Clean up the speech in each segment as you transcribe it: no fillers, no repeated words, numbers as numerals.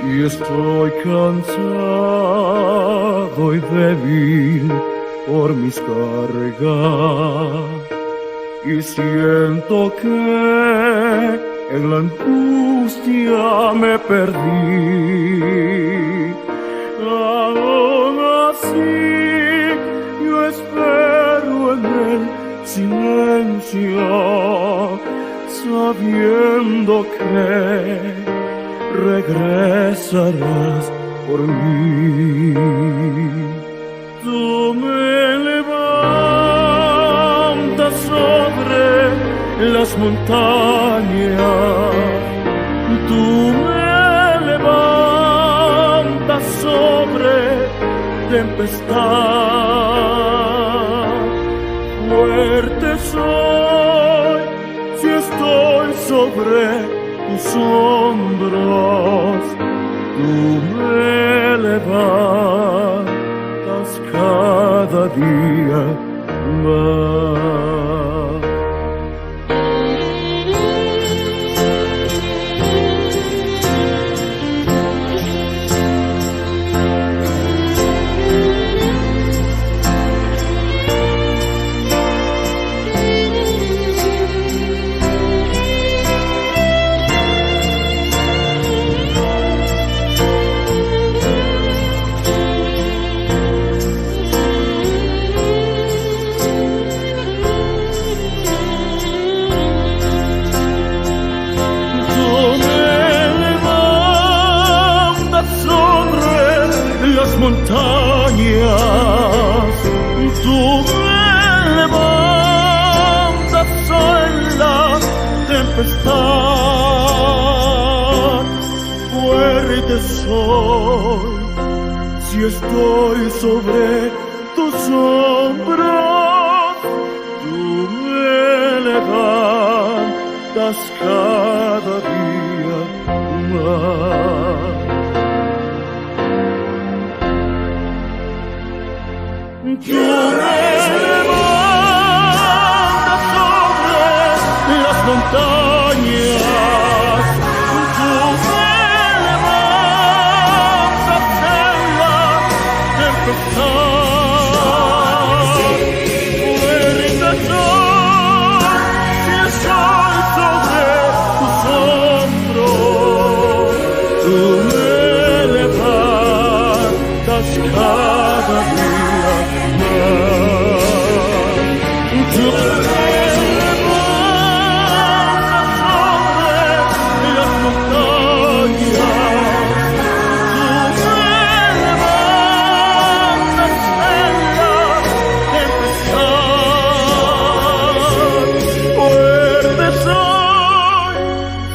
Y estoy cansado y débil por mis cargas, y siento que en la angustia me perdí. Aún así yo espero en el silencio, sabiendo que regresarás por mí. Tú me levantas sobre las montañas, tú me levantas sobre tempestad. Fuerte soy si estoy sobre tus hombros, tú me levantas cada día más. Montañas, tú me levantas en la tempestad. Fuerte soy si estoy sobre tus hombros, tú me levantas cada día más. Tú me levantas sobre las montañas, tú me levantas en la tempestad. Fuerte soy si estoy sobre tus hombros, tú me levantas cada día. Tú me levantas sobre las montañas, tú me levantas en la tempestad. Fuerte soy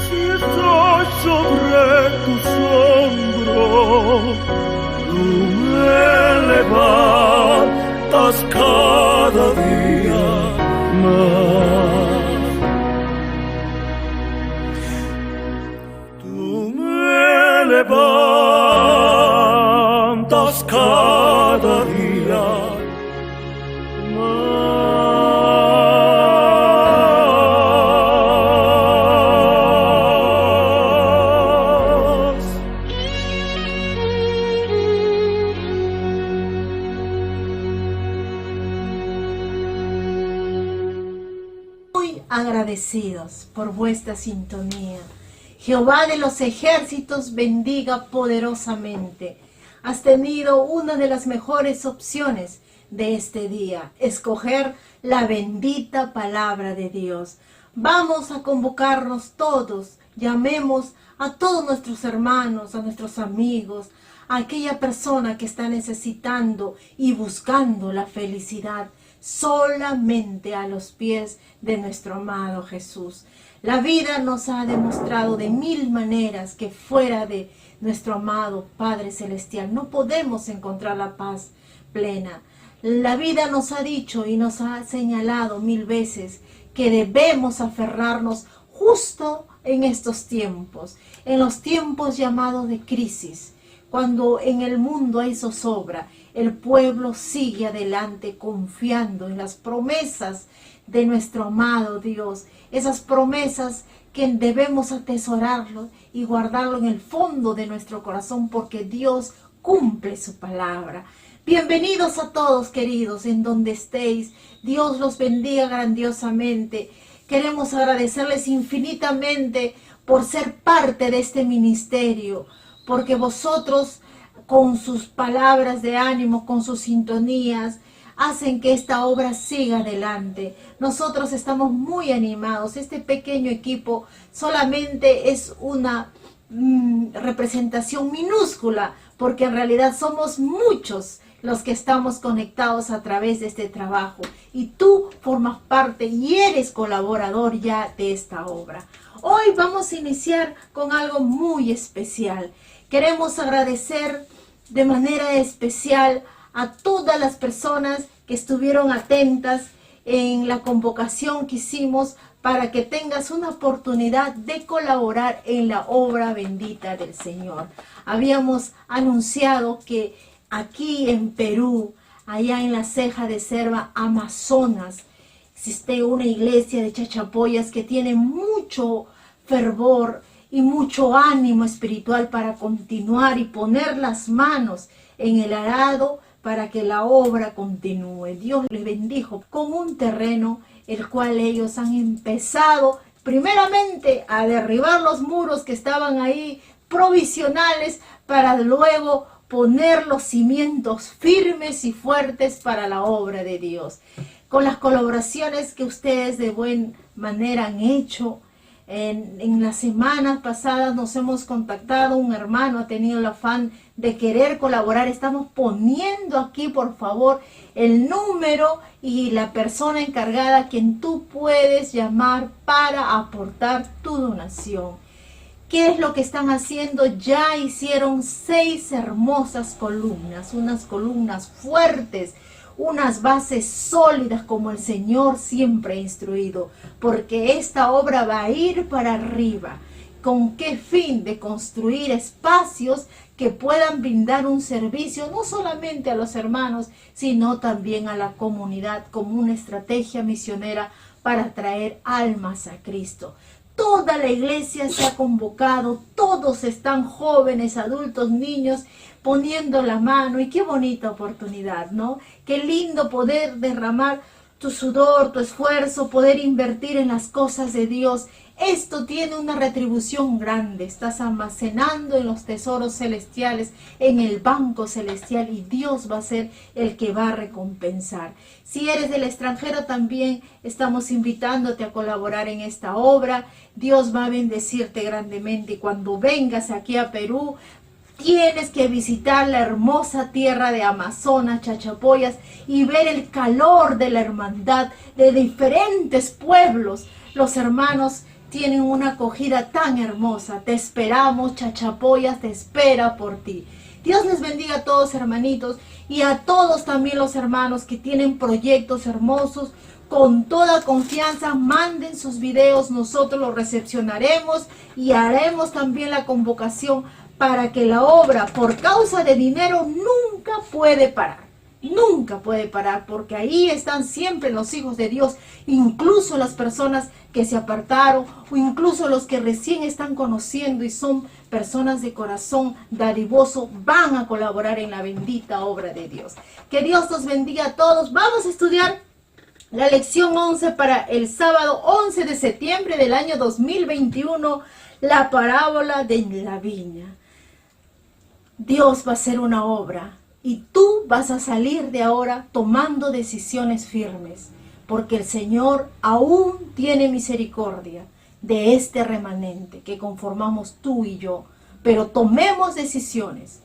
si estoy sobre tus hombros, tú me levantas cada día más. Tú me levantas cada día agradecidos por vuestra sintonía. Jehová de los ejércitos bendiga poderosamente. Has tenido una de las mejores opciones de este día, escoger la bendita palabra de Dios. Vamos a convocarnos todos, llamemos a todos nuestros hermanos, a nuestros amigos, a aquella persona que está necesitando y buscando la felicidad, solamente a los pies de nuestro amado Jesús. La vida nos ha demostrado de mil maneras que fuera de nuestro amado Padre Celestial no podemos encontrar la paz plena. La vida nos ha dicho y nos ha señalado mil veces que debemos aferrarnos justo en estos tiempos, en los tiempos llamados de crisis, cuando en el mundo hay zozobra. El pueblo sigue adelante confiando en las promesas de nuestro amado Dios, esas promesas que debemos atesorarlo y guardarlo en el fondo de nuestro corazón, porque Dios cumple su palabra. Bienvenidos a todos, queridos, en donde estéis. Dios los bendiga grandiosamente. Queremos agradecerles infinitamente por ser parte de este ministerio, porque vosotros, con sus palabras de ánimo, con sus sintonías, hacen que esta obra siga adelante. Nosotros estamos muy animados. Este pequeño equipo solamente es una representación minúscula, porque en realidad somos muchos los que estamos conectados a través de este trabajo, y tú formas parte y eres colaborador ya de esta obra. Hoy vamos a iniciar con algo muy especial. Queremos agradecer de manera especial a todas las personas que estuvieron atentas en la convocación que hicimos para que tengas una oportunidad de colaborar en la obra bendita del Señor. Habíamos anunciado que aquí en Perú, allá en la Ceja de Selva, Amazonas, existe una iglesia de Chachapoyas que tiene mucho fervor y mucho ánimo espiritual para continuar y poner las manos en el arado para que la obra continúe. Dios les bendijo con un terreno el cual ellos han empezado primeramente a derribar los muros que estaban ahí provisionales, para luego poner los cimientos firmes y fuertes para la obra de Dios. Con las colaboraciones que ustedes de buena manera han hecho, en las semanas pasadas nos hemos contactado, un hermano ha tenido el afán de querer colaborar. Estamos poniendo aquí, por favor, el número y la persona encargada a quien tú puedes llamar para aportar tu donación. ¿Qué es lo que están haciendo? Ya hicieron 6 hermosas columnas, unas columnas fuertes, unas bases sólidas como el Señor siempre ha instruido, porque esta obra va a ir para arriba. ¿Con qué fin? De construir espacios que puedan brindar un servicio no solamente a los hermanos, sino también a la comunidad, como una estrategia misionera para traer almas a Cristo. Toda la iglesia se ha convocado, todos están jóvenes, adultos, niños, poniendo la mano, y qué bonita oportunidad, ¿no? Qué lindo poder derramar tu sudor, tu esfuerzo, poder invertir en las cosas de Dios. Esto tiene una retribución grande. Estás almacenando en los tesoros celestiales, en el banco celestial, y Dios va a ser el que va a recompensar. Si eres del extranjero, también estamos invitándote a colaborar en esta obra. Dios va a bendecirte grandemente, y cuando vengas aquí a Perú, tienes que visitar la hermosa tierra de Amazonas, Chachapoyas, y ver el calor de la hermandad de diferentes pueblos. Los hermanos tienen una acogida tan hermosa. Te esperamos, Chachapoyas te espera por ti. Dios les bendiga a todos, hermanitos, y a todos también los hermanos que tienen proyectos hermosos. Con toda confianza manden sus videos, nosotros los recepcionaremos y haremos también la convocación para que la obra, por causa de dinero, nunca puede parar. Nunca puede parar, porque ahí están siempre los hijos de Dios, incluso las personas que se apartaron, o incluso los que recién están conociendo y son personas de corazón dadivoso, van a colaborar en la bendita obra de Dios. Que Dios los bendiga a todos. Vamos a estudiar la lección 11 para el sábado 11 de septiembre del año 2021, la parábola de la viña. Dios va a hacer una obra y tú vas a salir de ahora tomando decisiones firmes, porque el Señor aún tiene misericordia de este remanente que conformamos tú y yo. Pero tomemos decisiones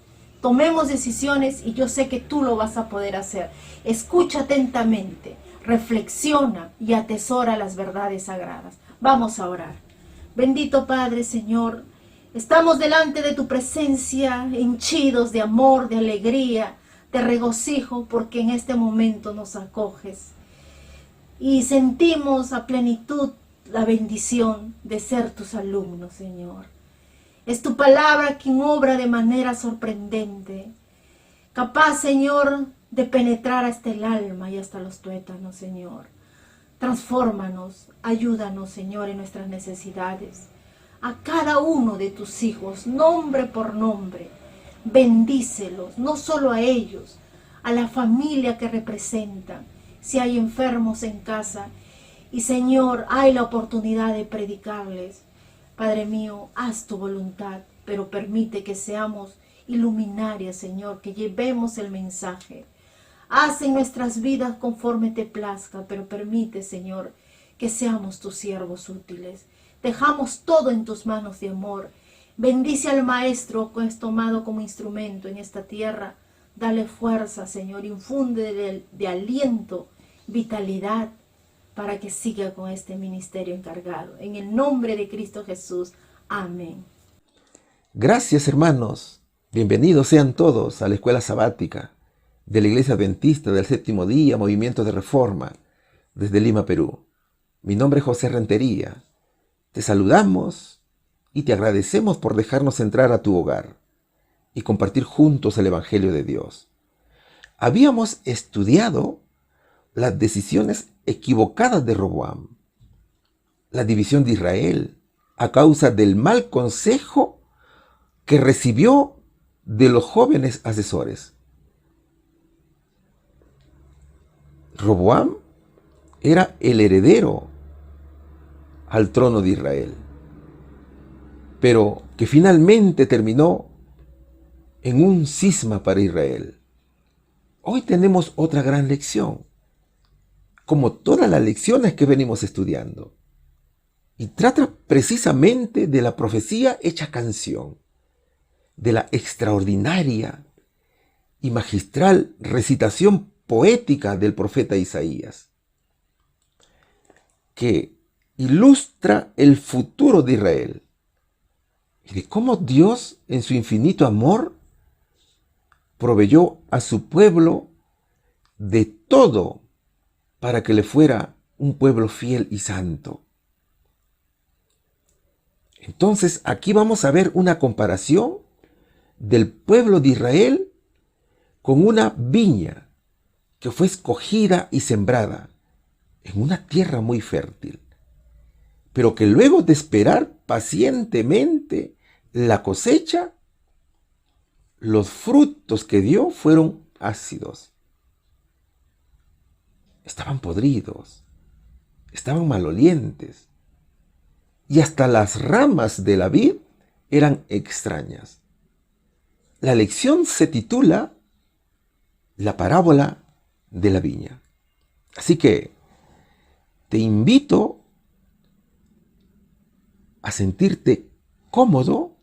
y yo sé que tú lo vas a poder hacer. Escucha atentamente, reflexiona y atesora las verdades sagradas. Vamos a orar. Bendito Padre, Señor, estamos delante de tu presencia, henchidos de amor, de alegría, de regocijo, porque en este momento nos acoges. Y sentimos a plenitud la bendición de ser tus alumnos, Señor. Es tu palabra quien obra de manera sorprendente, capaz, Señor, de penetrar hasta el alma y hasta los tuétanos, Señor. Transfórmanos, ayúdanos, Señor, en nuestras necesidades. A cada uno de tus hijos, nombre por nombre, bendícelos, no solo a ellos, a la familia que representan. Si hay enfermos en casa y, Señor, hay la oportunidad de predicarles, Padre mío, haz tu voluntad, pero permite que seamos iluminarias, Señor, que llevemos el mensaje. Haz en nuestras vidas conforme te plazca, pero permite, Señor, que seamos tus siervos útiles. Dejamos todo en tus manos de amor. Bendice al Maestro que es tomado como instrumento en esta tierra. Dale fuerza, Señor, infunde de aliento, vitalidad, para que siga con este ministerio encargado. En el nombre de Cristo Jesús. Amén. Gracias, hermanos. Bienvenidos sean todos a la escuela sabática de la Iglesia Adventista del Séptimo Día, Movimiento de Reforma, desde Lima, Perú. Mi nombre es José Rentería. Te saludamos y te agradecemos por dejarnos entrar a tu hogar y compartir juntos el Evangelio de Dios. Habíamos estudiado las decisiones equivocadas de Roboam, la división de Israel a causa del mal consejo que recibió de los jóvenes asesores. Roboam era el heredero al trono de Israel, pero que finalmente terminó en un cisma para Israel. Hoy tenemos otra gran lección, como todas las lecciones que venimos estudiando, y trata precisamente de la profecía hecha canción, de la extraordinaria y magistral recitación poética del profeta Isaías, que ilustra el futuro de Israel y de cómo Dios, en su infinito amor, proveyó a su pueblo de todo para que le fuera un pueblo fiel y santo. Entonces, aquí vamos a ver una comparación del pueblo de Israel con una viña que fue escogida y sembrada en una tierra muy fértil, pero que luego de esperar pacientemente la cosecha, los frutos que dio fueron ácidos. Estaban podridos, estaban malolientes, y hasta las ramas de la vid eran extrañas. La lección se titula La parábola de la viña. Así que te invito a sentirte cómodo,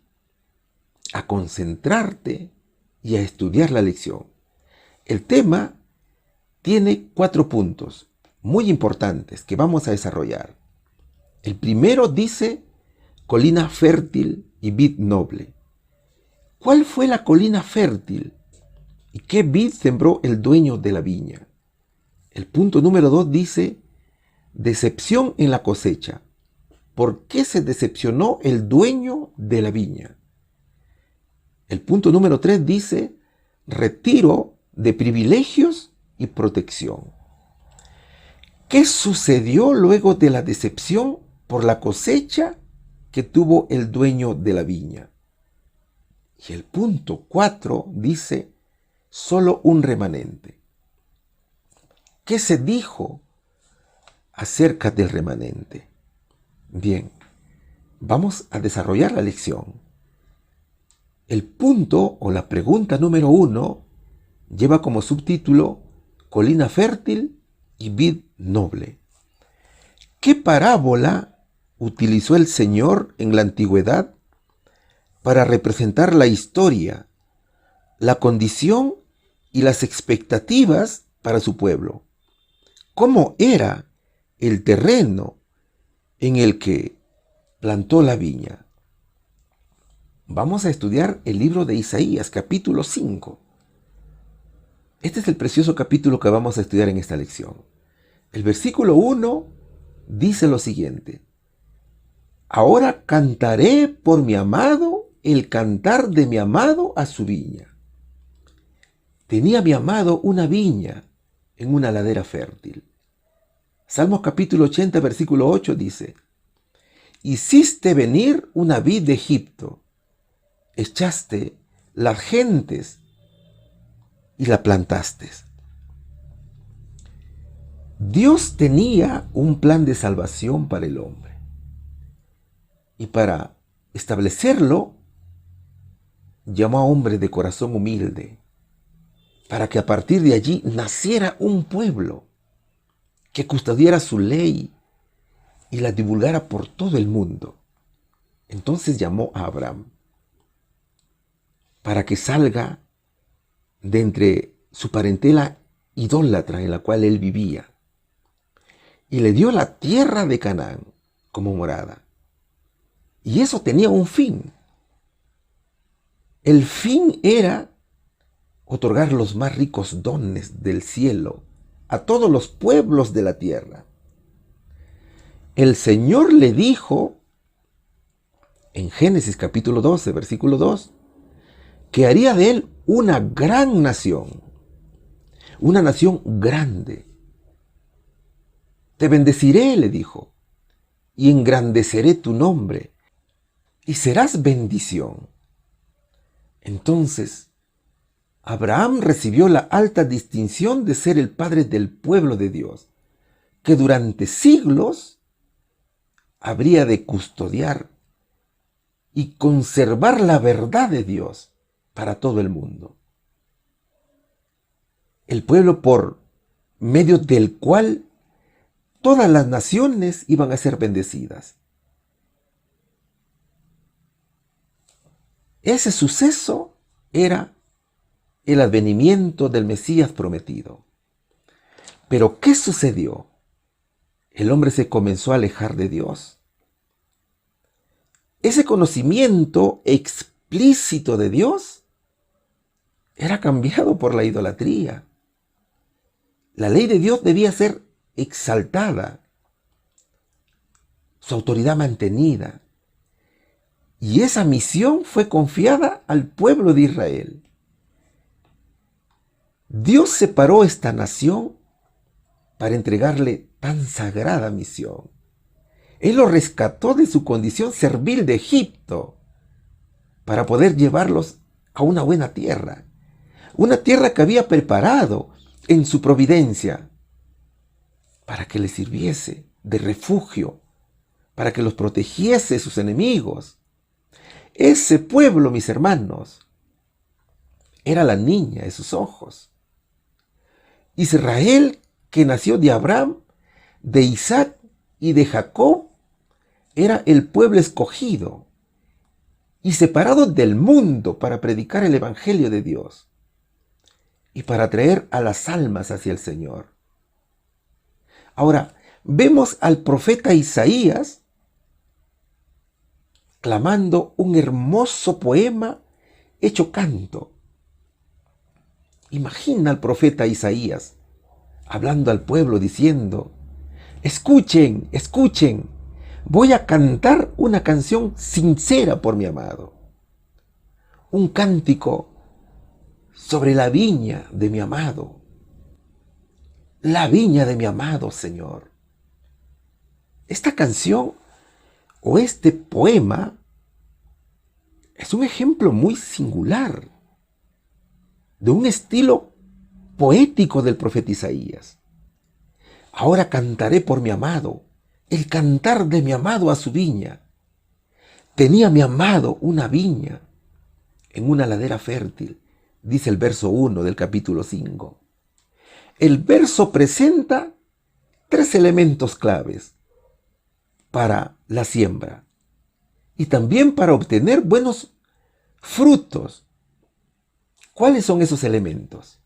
a concentrarte y a estudiar la lección. El tema tiene 4 puntos muy importantes que vamos a desarrollar. El primero dice colina fértil y vid noble. ¿Cuál fue la colina fértil? ¿Y qué vid sembró el dueño de la viña? El punto número 2 dice decepción en la cosecha. ¿Por qué se decepcionó el dueño de la viña? El punto número 3 dice retiro de privilegios y protección. ¿Qué sucedió luego de la decepción por la cosecha que tuvo el dueño de la viña? Y el punto 4 dice solo un remanente. ¿Qué se dijo acerca del remanente? Bien, vamos a desarrollar la lección. El punto o la pregunta número 1 lleva como subtítulo colina fértil y vid noble. ¿Qué parábola utilizó el Señor en la antigüedad para representar la historia, la condición y las expectativas para su pueblo? ¿Cómo era el terreno en el que plantó la viña? Vamos a estudiar el libro de Isaías, capítulo 5. Este es el precioso capítulo que vamos a estudiar en esta lección. El versículo 1 dice lo siguiente: ahora cantaré por mi amado el cantar de mi amado a su viña. Tenía mi amado una viña en una ladera fértil. Salmos capítulo 80, versículo 8 dice: hiciste venir una vid de Egipto, echaste las gentes y la plantaste. Dios tenía un plan de salvación para el hombre. Y para establecerlo, llamó a hombres de corazón humilde, para que a partir de allí naciera un pueblo que custodiara su ley y la divulgara por todo el mundo. Entonces llamó a Abraham para que salga de entre su parentela idólatra en la cual él vivía, y le dio la tierra de Canaán como morada. Y eso tenía un fin. El fin era otorgar los más ricos dones del cielo a todos los pueblos de la tierra. El Señor le dijo en Génesis capítulo 12, versículo 2, que haría de él una gran nación, una nación grande. Te bendeciré, le dijo, y engrandeceré tu nombre, y serás bendición. Entonces, Abraham recibió la alta distinción de ser el padre del pueblo de Dios, que durante siglos habría de custodiar y conservar la verdad de Dios para todo el mundo. El pueblo por medio del cual todas las naciones iban a ser bendecidas. Ese suceso era el advenimiento del Mesías prometido. Pero ¿qué sucedió? El hombre se comenzó a alejar de Dios. Ese conocimiento explícito de Dios era cambiado por la idolatría. La ley de Dios debía ser exaltada, su autoridad mantenida. Y esa misión fue confiada al pueblo de Israel. Dios separó esta nación para entregarle tan sagrada misión. Él lo rescató de su condición servil de Egipto para poder llevarlos a una buena tierra. Una tierra que había preparado en su providencia para que les sirviese de refugio, para que los protegiese de sus enemigos. Ese pueblo, mis hermanos, era la niña de sus ojos. Israel, que nació de Abraham, de Isaac y de Jacob, era el pueblo escogido y separado del mundo para predicar el evangelio de Dios y para traer a las almas hacia el Señor. Ahora, vemos al profeta Isaías clamando un hermoso poema hecho canto. Imagina al profeta Isaías hablando al pueblo diciendo: escuchen, escuchen, voy a cantar una canción sincera por mi amado. Un cántico sobre la viña de mi amado. La viña de mi amado Señor. Esta canción o este poema es un ejemplo muy singular de un estilo poético del profeta Isaías. Ahora cantaré por mi amado, el cantar de mi amado a su viña. Tenía mi amado una viña en una ladera fértil, dice el verso 1 del capítulo 5. El verso presenta 3 elementos claves para la siembra y también para obtener buenos frutos. ¿Cuáles son esos elementos?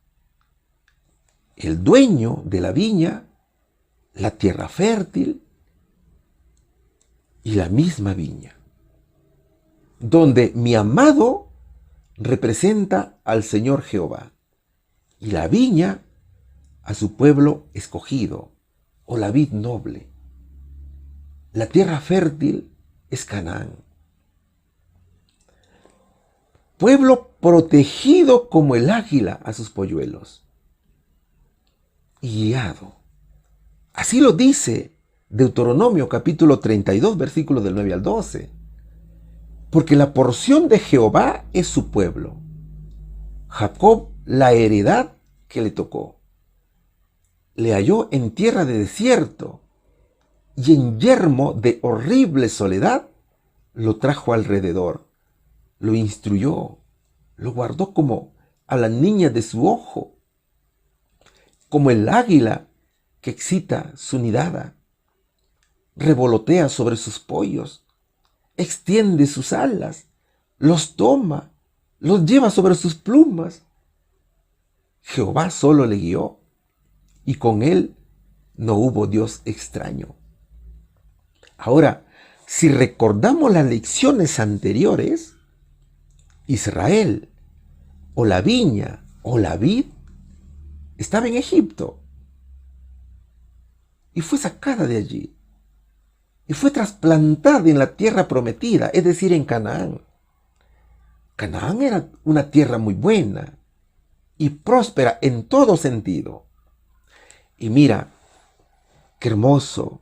El dueño de la viña, la tierra fértil y la misma viña, donde mi amado representa al Señor Jehová y la viña a su pueblo escogido o la vid noble. La tierra fértil es Canaán. Pueblo protegido como el águila a sus polluelos y guiado Así lo dice Deuteronomio capítulo 32, versículos del 9 al 12. Porque la porción de Jehová es su pueblo, Jacob la heredad que le tocó. Le halló en tierra de desierto y en yermo de horrible soledad lo trajo alrededor, lo instruyó, lo guardó como a la niña de su ojo, como el águila que excita su nidada, revolotea sobre sus pollos, extiende sus alas, los toma, los lleva sobre sus plumas. Jehová solo le guió, y con él no hubo Dios extraño. Ahora, si recordamos las lecciones anteriores, Israel, o la viña, o la vid, estaba en Egipto, y fue sacada de allí, y fue trasplantada en la tierra prometida, es decir, en Canaán. Canaán era una tierra muy buena y próspera en todo sentido. Y mira, qué hermoso,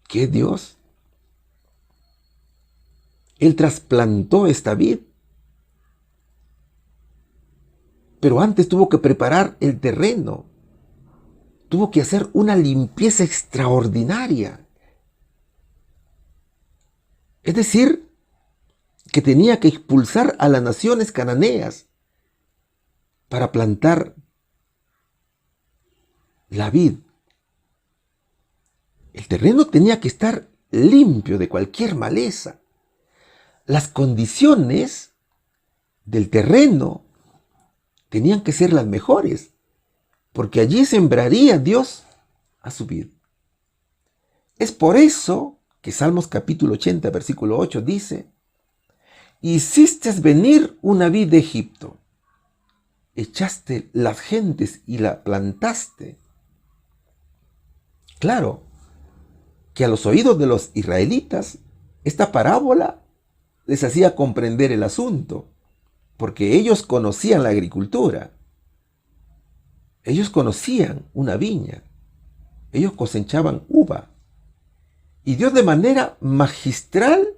qué Dios. Él trasplantó esta vid, pero antes tuvo que preparar el terreno, tuvo que hacer una limpieza extraordinaria. Es decir, que tenía que expulsar a las naciones cananeas para plantar la vid. El terreno tenía que estar limpio de cualquier maleza. Las condiciones del terreno tenían que ser las mejores, porque allí sembraría Dios a su vid. Es por eso que Salmos capítulo 80, versículo 8 dice: hiciste venir una vid de Egipto, echaste las gentes y la plantaste. Claro que a los oídos de los israelitas esta parábola les hacía comprender el asunto, porque ellos conocían la agricultura, ellos conocían una viña, ellos cosechaban uva, y Dios de manera magistral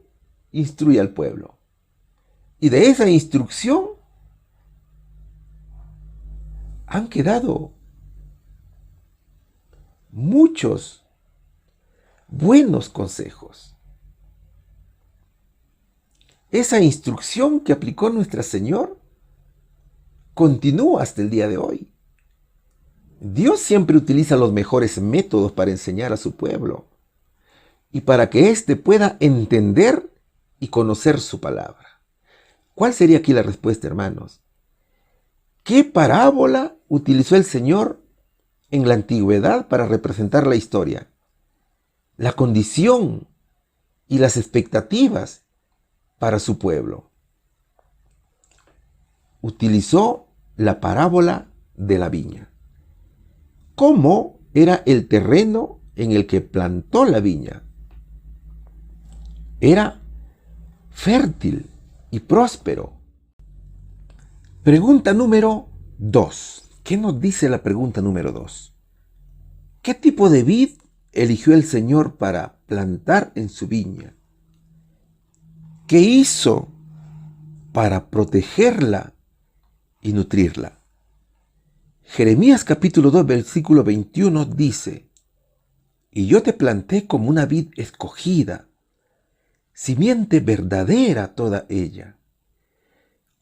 instruye al pueblo. Y de esa instrucción han quedado muchos buenos consejos. Esa instrucción que aplicó nuestro Señor continúa hasta el día de hoy. Dios siempre utiliza los mejores métodos para enseñar a su pueblo y para que éste pueda entender y conocer su palabra. ¿Cuál sería aquí la respuesta, hermanos? ¿Qué parábola utilizó el Señor en la antigüedad para representar la historia, la condición y las expectativas para su pueblo? Utilizó la parábola de la viña. ¿Cómo era el terreno en el que plantó la viña? Era fértil y próspero. Pregunta número 2. ¿Qué nos dice la pregunta número 2? ¿Qué tipo de vid eligió el Señor para plantar en su viña? ¿Qué hizo para protegerla y nutrirla? Jeremías capítulo 2, versículo 21 dice: y yo te planté como una vid escogida, simiente verdadera toda ella.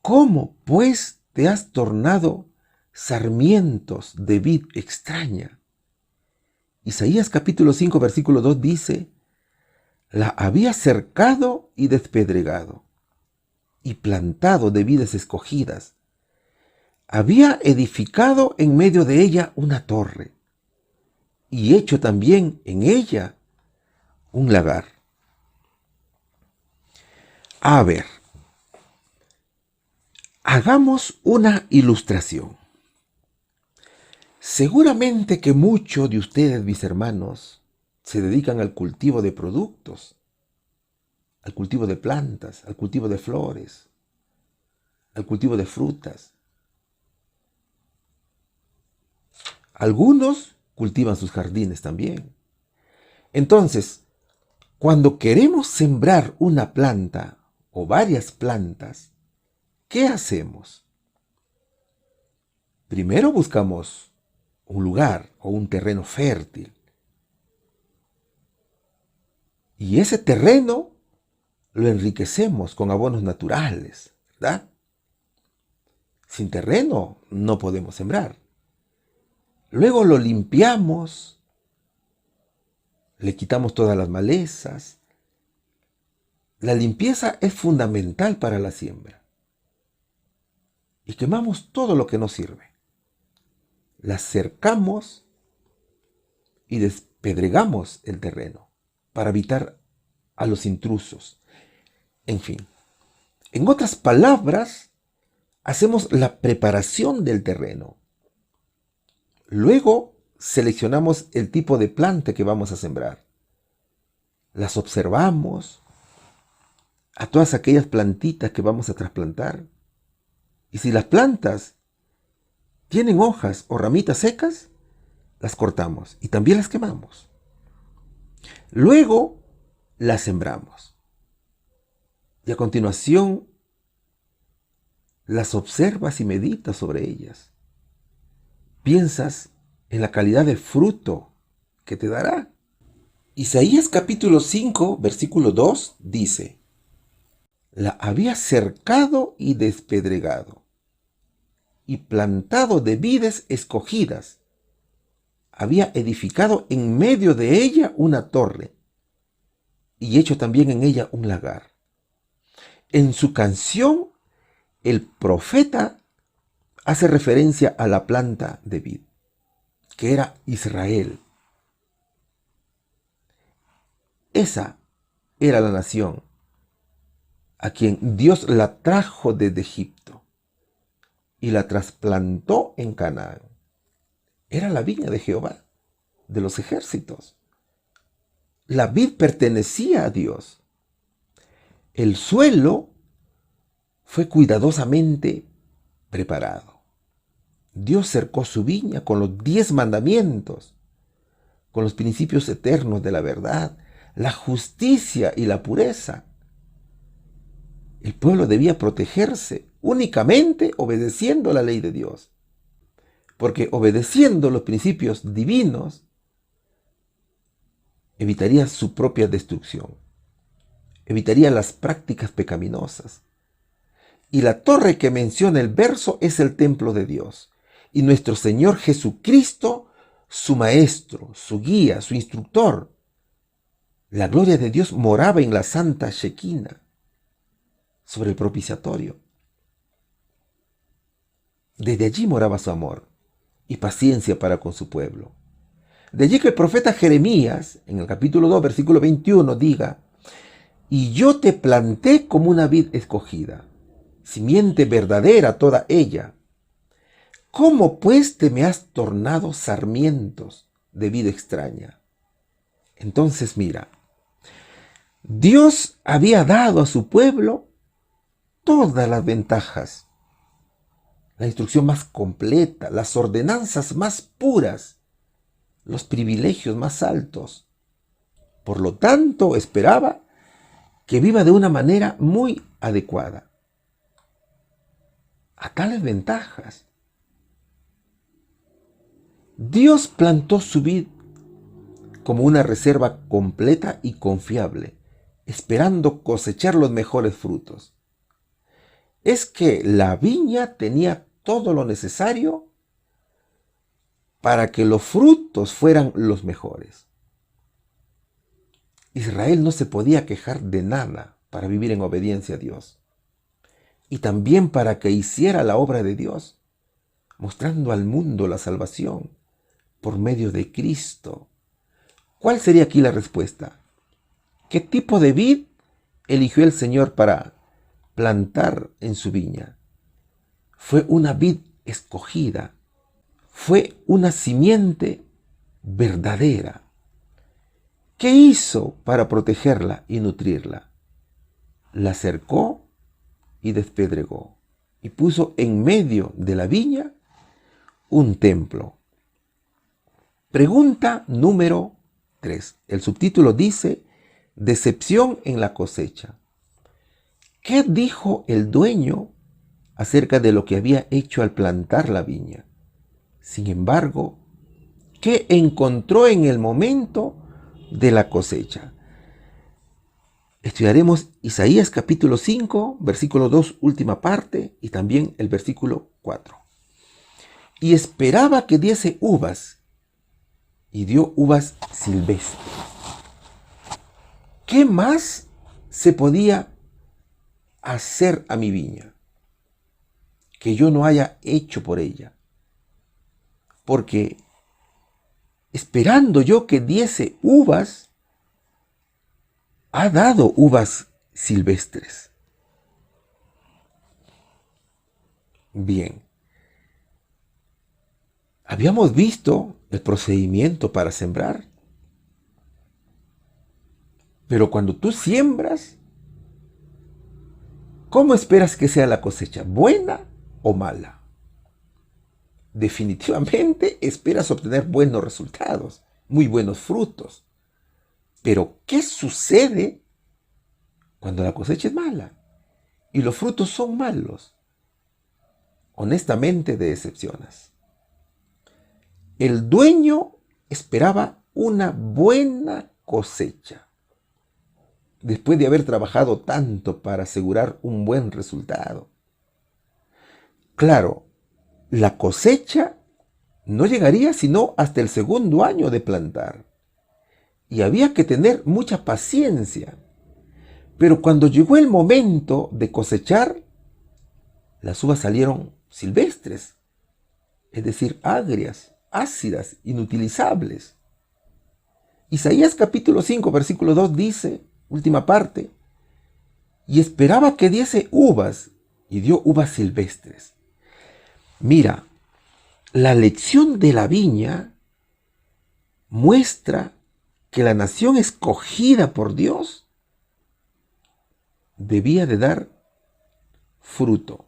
¿Cómo, pues, te has tornado sarmientos de vid extraña? Isaías capítulo 5, versículo 2 dice: la había cercado y despedregado, y plantado de vides escogidas. Había edificado en medio de ella una torre, y hecho también en ella un lagar. A ver, hagamos una ilustración. Seguramente que muchos de ustedes, mis hermanos, se dedican al cultivo de productos, al cultivo de plantas, al cultivo de flores, al cultivo de frutas. Algunos cultivan sus jardines también. Entonces, cuando queremos sembrar una planta o varias plantas, ¿qué hacemos? Primero buscamos un lugar o un terreno fértil. Y ese terreno lo enriquecemos con abonos naturales, ¿verdad? Sin terreno no podemos sembrar. Luego lo limpiamos, le quitamos todas las malezas. La limpieza es fundamental para la siembra. Y quemamos todo lo que no sirve. La cercamos y despedregamos el terreno para evitar a los intrusos. En fin, en otras palabras, hacemos la preparación del terreno. Luego seleccionamos el tipo de planta que vamos a sembrar. Las observamos, a todas aquellas plantitas que vamos a trasplantar. Y si las plantas tienen hojas o ramitas secas, las cortamos y también las quemamos. Luego las sembramos. Y a continuación las observas y meditas sobre ellas. Piensas en la calidad de fruto que te dará. Isaías capítulo 5, versículo 2 dice: la había cercado y despedregado, y plantado de vides escogidas. Había edificado en medio de ella una torre, y hecho también en ella un lagar. En su canción, el profeta hace referencia a la planta de vid, que era Israel. Esa era la nación a quien Dios la trajo desde Egipto y la trasplantó en Canaán. Era la viña de Jehová, de los ejércitos. La vid pertenecía a Dios. El suelo fue cuidadosamente preparado. Dios cercó su viña con los 10 mandamientos, con los principios eternos de la verdad, la justicia y la pureza. El pueblo debía protegerse únicamente obedeciendo la ley de Dios, porque obedeciendo los principios divinos evitaría su propia destrucción, evitaría las prácticas pecaminosas. Y la torre que menciona el verso es el templo de Dios, y nuestro Señor Jesucristo, su maestro, su guía, su instructor. La gloria de Dios moraba en la santa Shequina, sobre el propiciatorio. Desde allí moraba su amor y paciencia para con su pueblo. De allí que el profeta Jeremías, en el capítulo 2, versículo 21, diga: y yo te planté como una vid escogida, simiente verdadera toda ella. ¿Cómo pues te me has tornado sarmientos de vid extraña? Entonces mira, Dios había dado a su pueblo todas las ventajas, la instrucción más completa, las ordenanzas más puras, los privilegios más altos. Por lo tanto, esperaba que viva de una manera muy adecuada a tales ventajas. Dios plantó su vid como una reserva completa y confiable, esperando cosechar los mejores frutos. Es que la viña tenía todo lo necesario para que los frutos fueran los mejores. Israel no se podía quejar de nada para vivir en obediencia a Dios, y también para que hiciera la obra de Dios, mostrando al mundo la salvación por medio de Cristo. ¿Cuál sería aquí la respuesta? ¿Qué tipo de vid eligió el Señor para plantar en su viña? Fue una vid escogida, fue una simiente verdadera. ¿Qué hizo para protegerla y nutrirla? La cercó y despedregó, y puso en medio de la viña un templo. Pregunta número 3. El subtítulo dice, decepción en la cosecha. ¿Qué dijo el dueño acerca de lo que había hecho al plantar la viña? Sin embargo, ¿qué encontró en el momento de la cosecha? Estudiaremos Isaías capítulo 5, versículo 2, última parte, y también el versículo 4. Y esperaba que diese uvas, y dio uvas silvestres. ¿Qué más se podía hacer a mi viña que yo no haya hecho por ella? Porque esperando yo que diese uvas, ha dado uvas silvestres. Bien. Habíamos visto el procedimiento para sembrar. Pero cuando tú siembras, ¿cómo esperas que sea la cosecha? ¿Buena o mala? Definitivamente esperas obtener buenos resultados, muy buenos frutos. Pero, ¿qué sucede cuando la cosecha es mala y los frutos son malos? Honestamente te decepcionas. El dueño esperaba una buena cosecha, después de haber trabajado tanto para asegurar un buen resultado. Claro, la cosecha no llegaría sino hasta el segundo año de plantar. Y había que tener mucha paciencia. Pero cuando llegó el momento de cosechar, las uvas salieron silvestres, es decir, agrias, ácidas, inutilizables. Isaías capítulo 5, versículo 2 dice, última parte, y esperaba que diese uvas, y dio uvas silvestres. Mira, la lección de la viña muestra que la nación escogida por Dios debía de dar fruto,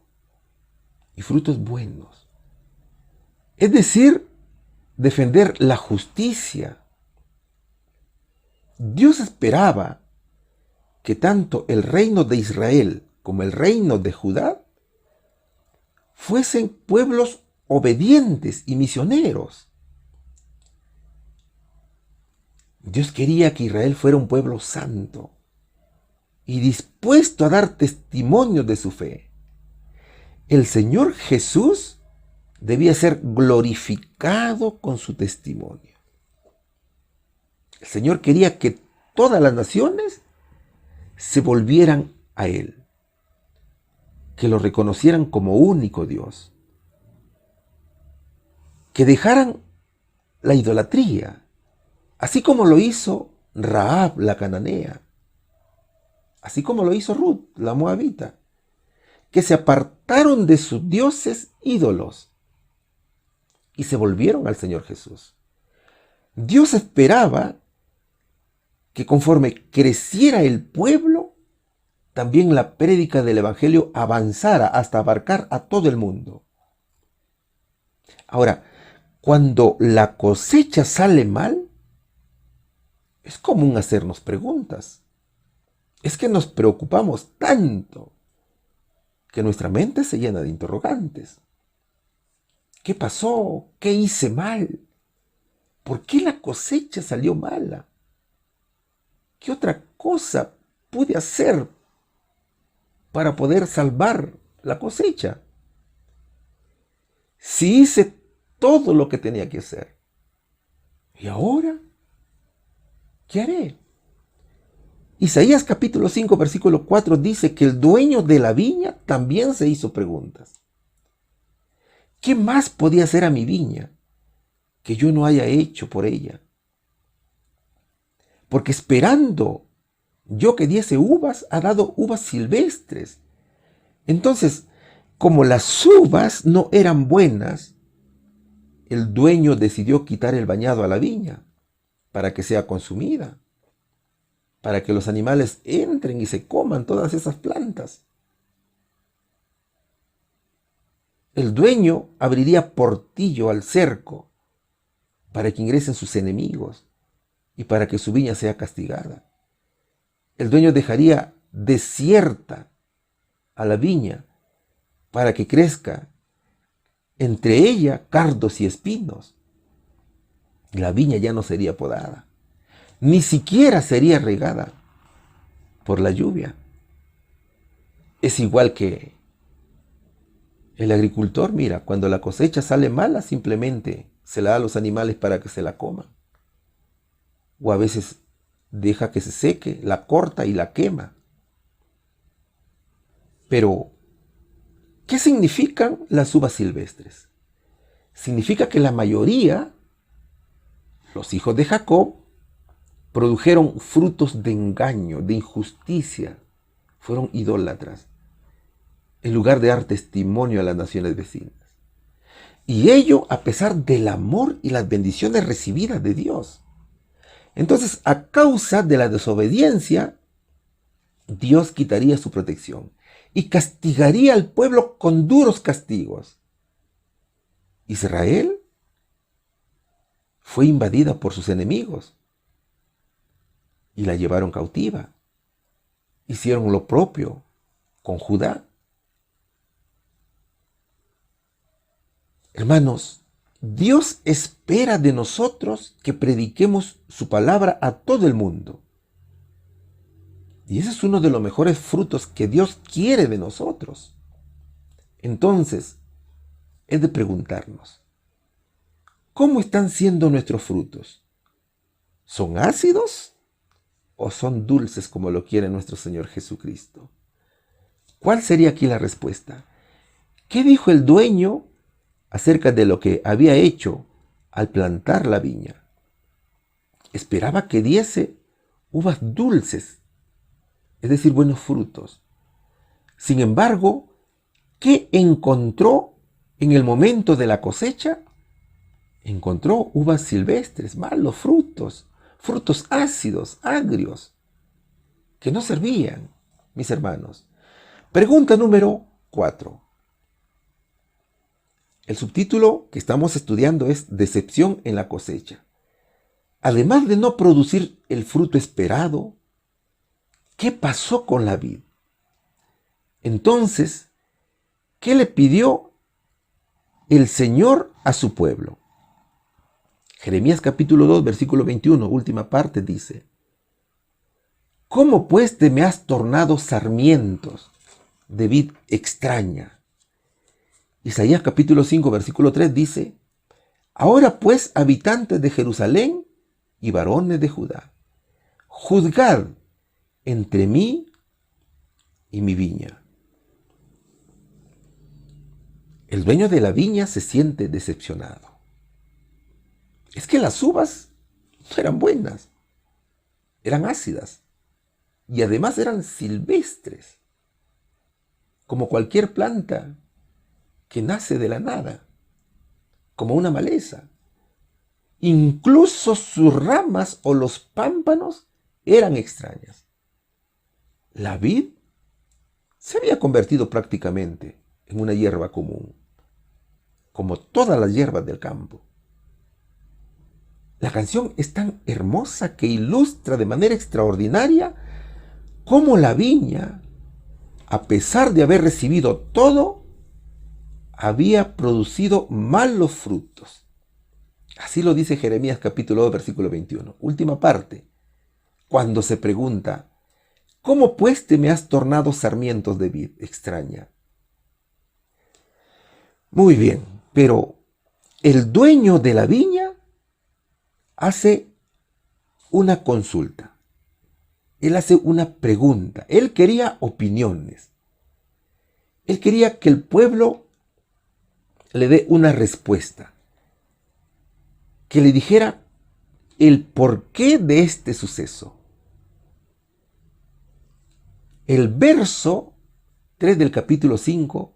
y frutos buenos. Es decir, defender la justicia. Dios esperaba que tanto el reino de Israel como el reino de Judá fuesen pueblos obedientes y misioneros. Dios quería que Israel fuera un pueblo santo y dispuesto a dar testimonio de su fe. El Señor Jesús debía ser glorificado con su testimonio. El Señor quería que todas las naciones se volvieran a Él, que lo reconocieran como único Dios, que dejaran la idolatría, así como lo hizo Rahab la cananea, así como lo hizo Ruth la moabita, que se apartaron de sus dioses ídolos y se volvieron al Señor Jesús. Dios esperaba que conforme creciera el pueblo, también la prédica del Evangelio avanzara hasta abarcar a todo el mundo. Ahora, cuando la cosecha sale mal, es común hacernos preguntas. Es que nos preocupamos tanto que nuestra mente se llena de interrogantes. ¿Qué pasó? ¿Qué hice mal? ¿Por qué la cosecha salió mala? ¿Qué otra cosa pude hacer para poder salvar la cosecha? Si hice todo lo que tenía que hacer, ¿y ahora qué haré? Isaías capítulo 5, versículo 4 dice que el dueño de la viña también se hizo preguntas. ¿Qué más podía hacer a mi viña que yo no haya hecho por ella? Porque esperando yo que diese uvas, ha dado uvas silvestres. Entonces, como las uvas no eran buenas, el dueño decidió quitar el bañado a la viña para que sea consumida, para que los animales entren y se coman todas esas plantas. El dueño abriría portillo al cerco para que ingresen sus enemigos y para que su viña sea castigada. El dueño dejaría desierta a la viña para que crezca entre ella cardos y espinos. La viña ya no sería podada, ni siquiera sería regada por la lluvia. Es igual que el agricultor, mira, cuando la cosecha sale mala, simplemente se la da a los animales para que se la coman. O a veces deja que se seque, la corta y la quema. Pero, ¿qué significan las uvas silvestres? Significa que la mayoría, los hijos de Jacob, produjeron frutos de engaño, de injusticia. Fueron idólatras, en lugar de dar testimonio a las naciones vecinas. Y ello a pesar del amor y las bendiciones recibidas de Dios. Entonces, a causa de la desobediencia, Dios quitaría su protección y castigaría al pueblo con duros castigos. Israel fue invadida por sus enemigos y la llevaron cautiva. Hicieron lo propio con Judá. Hermanos, Dios espera de nosotros que prediquemos su palabra a todo el mundo. Y ese es uno de los mejores frutos que Dios quiere de nosotros. Entonces, es de preguntarnos, ¿cómo están siendo nuestros frutos? ¿Son ácidos o son dulces como lo quiere nuestro Señor Jesucristo? ¿Cuál sería aquí la respuesta? ¿Qué dijo el dueño acerca de lo que había hecho al plantar la viña? Esperaba que diese uvas dulces, es decir, buenos frutos. Sin embargo, ¿qué encontró en el momento de la cosecha? Encontró uvas silvestres, malos frutos, frutos ácidos, agrios, que no servían, mis hermanos. Pregunta número 4. El subtítulo que estamos estudiando es Decepción en la cosecha. Además de no producir el fruto esperado, ¿qué pasó con la vid? Entonces, ¿qué le pidió el Señor a su pueblo? Jeremías capítulo 2, versículo 21, última parte, dice: ¿Cómo pues te me has tornado sarmientos de vid extraña? Isaías capítulo 5, versículo 3 dice: Ahora pues, habitantes de Jerusalén y varones de Judá, juzgad entre mí y mi viña. El dueño de la viña se siente decepcionado. Es que las uvas no eran buenas, eran ácidas y además eran silvestres, como cualquier planta que nace de la nada, como una maleza. Incluso sus ramas o los pámpanos eran extrañas. La vid se había convertido prácticamente en una hierba común, como todas las hierbas del campo. La canción es tan hermosa que ilustra de manera extraordinaria cómo la viña, a pesar de haber recibido todo, había producido malos frutos. Así lo dice Jeremías capítulo 2, versículo 21. Última parte, cuando se pregunta: ¿Cómo pues te me has tornado sarmientos de vid extraña? Muy bien, pero el dueño de la viña hace una consulta. Él hace una pregunta. Él quería opiniones. Él quería que el pueblo le dé una respuesta, que le dijera el porqué de este suceso. El verso 3 del capítulo 5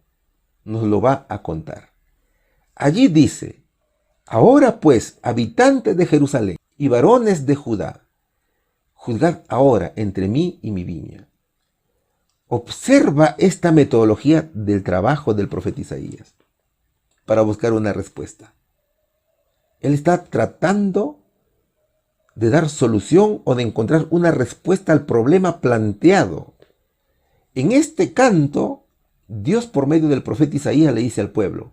nos lo va a contar. Allí dice: Ahora pues, habitantes de Jerusalén y varones de Judá, juzgad ahora entre mí y mi viña. Observa esta metodología del trabajo del profeta Isaías para buscar una respuesta. Él está tratando de dar solución o de encontrar una respuesta al problema planteado. En este canto, Dios por medio del profeta Isaías le dice al pueblo: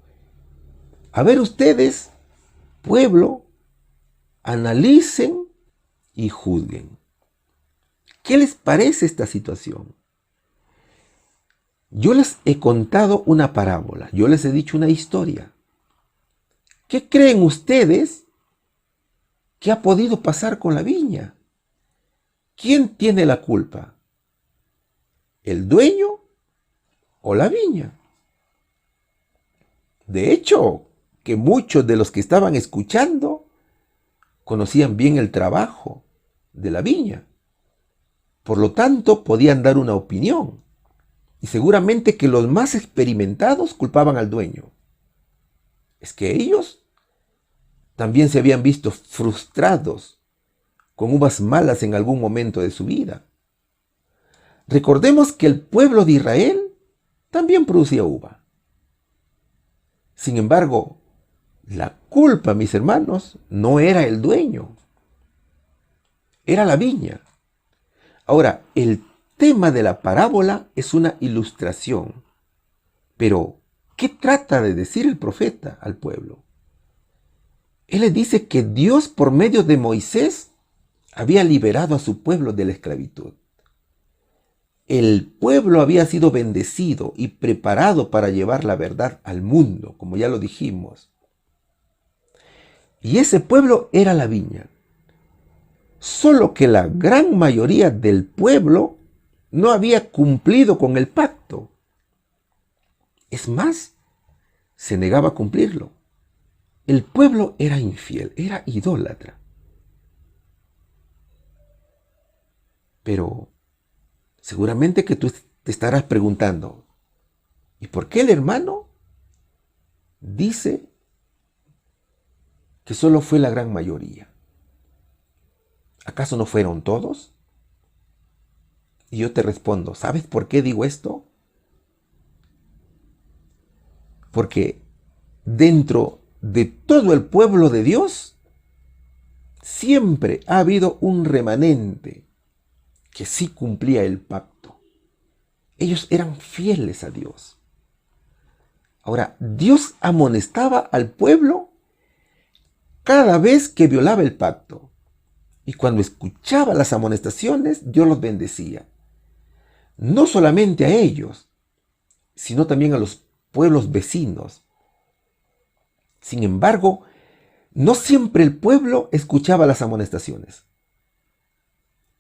a ver ustedes, pueblo, analicen y juzguen. ¿Qué les parece esta situación? Yo les he contado una parábola, yo les he dicho una historia. ¿Qué creen ustedes que ha podido pasar con la viña? ¿Quién tiene la culpa? ¿El dueño o la viña? De hecho, que muchos de los que estaban escuchando conocían bien el trabajo de la viña. Por lo tanto, podían dar una opinión. Y seguramente que los más experimentados culpaban al dueño. Es que ellos también se habían visto frustrados con uvas malas en algún momento de su vida. Recordemos que el pueblo de Israel también producía uva. Sin embargo, la culpa, mis hermanos, no era el dueño, era la viña. Ahora, el tema de la parábola es una ilustración. Pero, ¿qué trata de decir el profeta al pueblo? Él le dice que Dios, por medio de Moisés, había liberado a su pueblo de la esclavitud. El pueblo había sido bendecido y preparado para llevar la verdad al mundo, como ya lo dijimos. Y ese pueblo era la viña. Solo que la gran mayoría del pueblo no había cumplido con el pacto. Es más, se negaba a cumplirlo. El pueblo era infiel, era idólatra. Pero seguramente que tú te estarás preguntando, ¿y por qué el hermano dice que solo fue la gran mayoría? ¿Acaso no fueron todos? Y yo te respondo, ¿sabes por qué digo esto? Porque dentro de todo el pueblo de Dios, siempre ha habido un remanente que sí cumplía el pacto. Ellos eran fieles a Dios. Ahora, Dios amonestaba al pueblo cada vez que violaba el pacto. Y cuando escuchaba las amonestaciones, Dios los bendecía. No solamente a ellos, sino también a los pueblos vecinos. Sin embargo, no siempre el pueblo escuchaba las amonestaciones.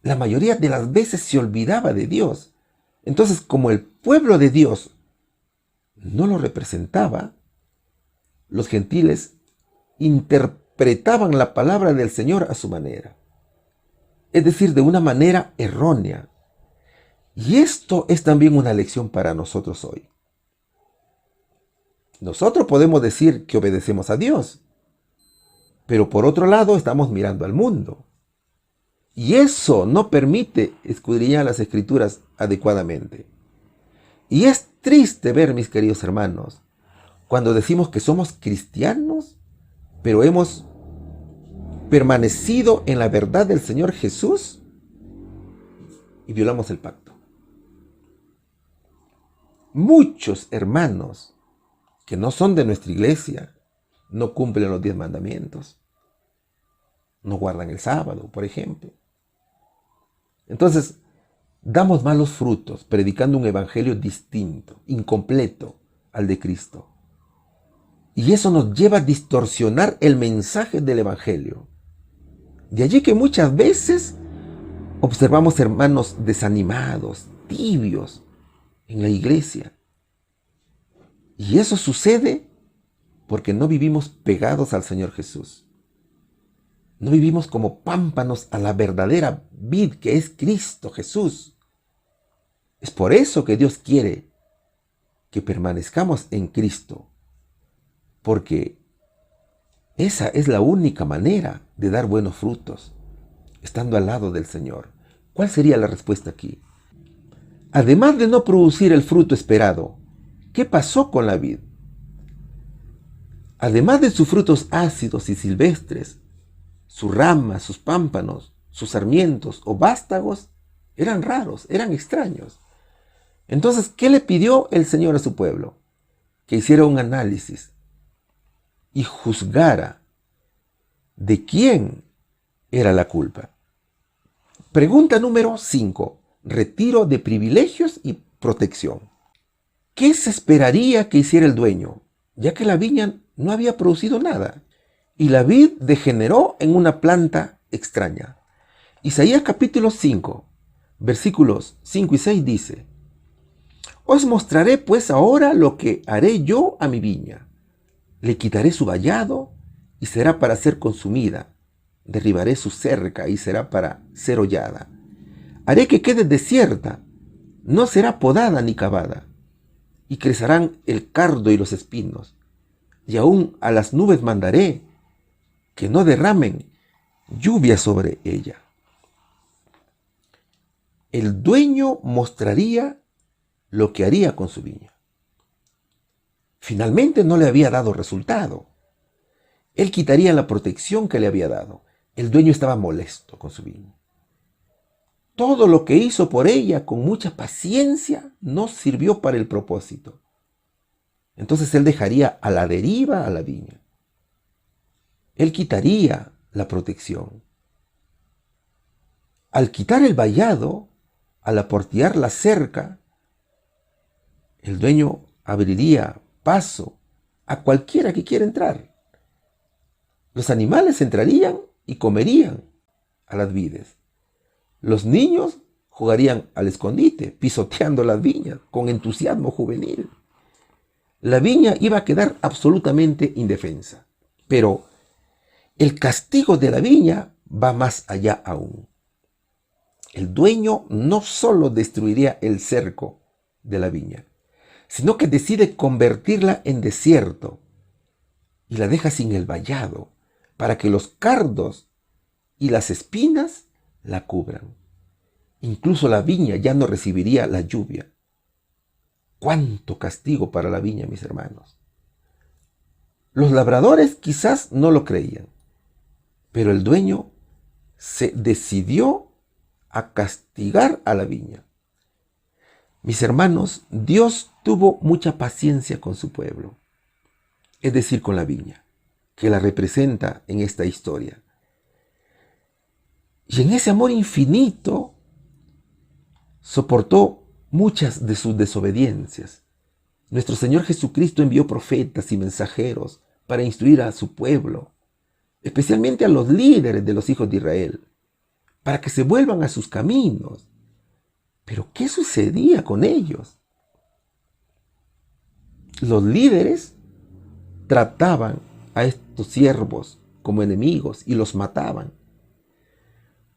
La mayoría de las veces se olvidaba de Dios. Entonces, como el pueblo de Dios no lo representaba, los gentiles interpretaban la palabra del Señor a su manera. Es decir, de una manera errónea. Y esto es también una lección para nosotros hoy. Nosotros podemos decir que obedecemos a Dios, pero por otro lado estamos mirando al mundo. Y eso no permite escudriñar las Escrituras adecuadamente. Y es triste ver, mis queridos hermanos, cuando decimos que somos cristianos, pero hemos permanecido en la verdad del Señor Jesús y violamos el pacto. Muchos hermanos que no son de nuestra iglesia no cumplen los 10 mandamientos, no guardan el sábado, por ejemplo. Entonces, damos malos frutos predicando un evangelio distinto, incompleto al de Cristo. Y eso nos lleva a distorsionar el mensaje del evangelio. De allí que muchas veces observamos hermanos desanimados, tibios en la iglesia. Y eso sucede porque no vivimos pegados al Señor Jesús. No vivimos como pámpanos a la verdadera vid que es Cristo Jesús. Es por eso que Dios quiere que permanezcamos en Cristo, porque esa es la única manera de dar buenos frutos, estando al lado del Señor. ¿Cuál sería la respuesta aquí? Además de no producir el fruto esperado, ¿qué pasó con la vid? Además de sus frutos ácidos y silvestres, sus ramas, sus pámpanos, sus sarmientos o vástagos eran raros, eran extraños. Entonces, ¿qué le pidió el Señor a su pueblo? Que hiciera un análisis y juzgara de quién era la culpa. Pregunta número 5. Retiro de privilegios y protección. ¿Qué se esperaría que hiciera el dueño, ya que la viña no había producido nada y la vid degeneró en una planta extraña? Isaías capítulo 5, versículos 5 y 6 dice: Os mostraré pues ahora lo que haré yo a mi viña. Le quitaré su vallado y será para ser consumida. Derribaré su cerca y será para ser hollada. Haré que quede desierta, no será podada ni cavada. Y crecerán el cardo y los espinos. Y aún a las nubes mandaré que no derramen lluvia sobre ella. El dueño mostraría lo que haría con su viña. Finalmente no le había dado resultado. Él quitaría la protección que le había dado. El dueño estaba molesto con su viña. Todo lo que hizo por ella con mucha paciencia no sirvió para el propósito. Entonces él dejaría a la deriva a la viña. Él quitaría la protección. Al quitar el vallado, al aportear la cerca, el dueño abriría paso a cualquiera que quiera entrar. Los animales entrarían y comerían a las vides. Los niños jugarían al escondite, pisoteando las viñas con entusiasmo juvenil. La viña iba a quedar absolutamente indefensa. Pero el castigo de la viña va más allá aún. El dueño no solo destruiría el cerco de la viña, sino que decide convertirla en desierto y la deja sin el vallado para que los cardos y las espinas la cubran. Incluso la viña ya no recibiría la lluvia. ¡Cuánto castigo para la viña, mis hermanos! Los labradores quizás no lo creían, pero el dueño se decidió a castigar a la viña. Mis hermanos, Dios tuvo mucha paciencia con su pueblo, es decir, con la viña, que la representa en esta historia. Y en ese amor infinito soportó muchas de sus desobediencias. Nuestro Señor Jesucristo envió profetas y mensajeros para instruir a su pueblo, especialmente a los líderes de los hijos de Israel, para que se vuelvan a sus caminos. Pero ¿qué sucedía con ellos? Los líderes trataban a estos siervos como enemigos y los mataban.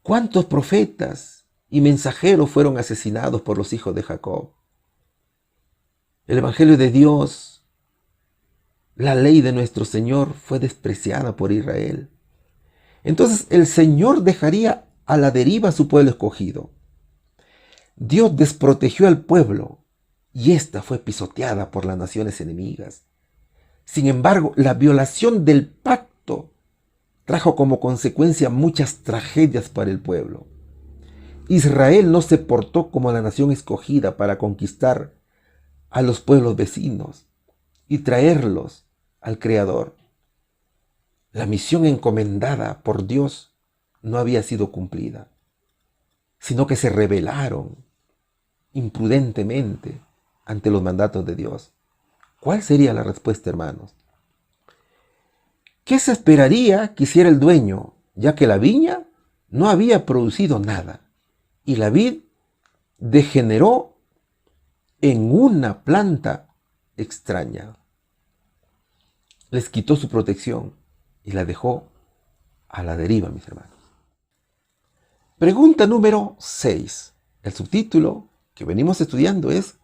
¿Cuántos profetas y mensajeros fueron asesinados por los hijos de Jacob? El Evangelio de Dios, la ley de nuestro Señor fue despreciada por Israel. Entonces el Señor dejaría a la deriva a su pueblo escogido. Dios desprotegió al pueblo y ésta fue pisoteada por las naciones enemigas. Sin embargo, la violación del pacto trajo como consecuencia muchas tragedias para el pueblo. Israel no se portó como la nación escogida para conquistar a los pueblos vecinos y traerlos al Creador. La misión encomendada por Dios no había sido cumplida, sino que se rebelaron imprudentemente ante los mandatos de Dios. ¿Cuál sería la respuesta, hermanos? ¿Qué se esperaría que hiciera el dueño, ya que la viña no había producido nada y la vid degeneró en una planta extraña? Les quitó su protección y la dejó a la deriva, mis hermanos. Pregunta número 6. El subtítulo que venimos estudiando es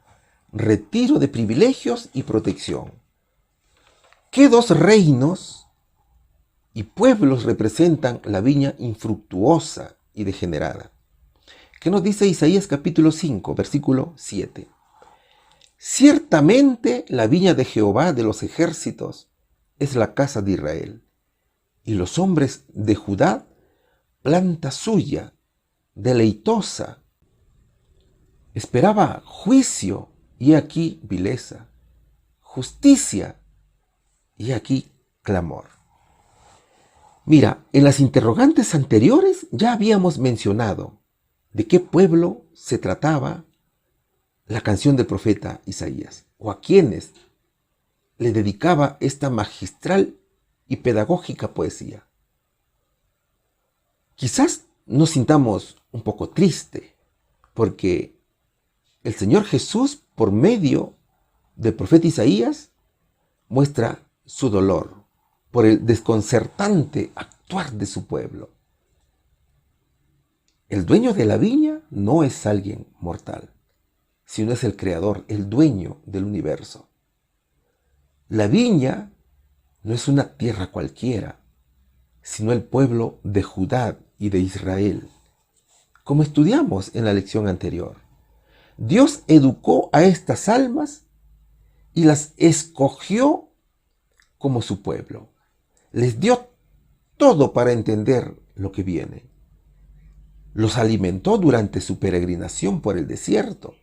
Retiro de privilegios y protección. ¿Qué dos reinos y pueblos representan la viña infructuosa y degenerada? ¿Qué nos dice Isaías capítulo 5, versículo 7? Ciertamente la viña de Jehová de los ejércitos es la casa de Israel, y los hombres de Judá, planta suya, deleitosa. Esperaba juicio, y aquí vileza, justicia, y aquí clamor. Mira, en las interrogantes anteriores ya habíamos mencionado de qué pueblo se trataba la canción del profeta Isaías, o a quienes le dedicaba esta magistral y pedagógica poesía. Quizás nos sintamos un poco triste, porque el Señor Jesús, por medio del profeta Isaías, muestra su dolor por el desconcertante actuar de su pueblo. El dueño de la viña no es alguien mortal, sino es el creador, el dueño del universo. La viña no es una tierra cualquiera, sino el pueblo de Judá y de Israel. Como estudiamos en la lección anterior, Dios educó a estas almas y las escogió como su pueblo. Les dio todo para entender lo que viene. Los alimentó durante su peregrinación por el desierto.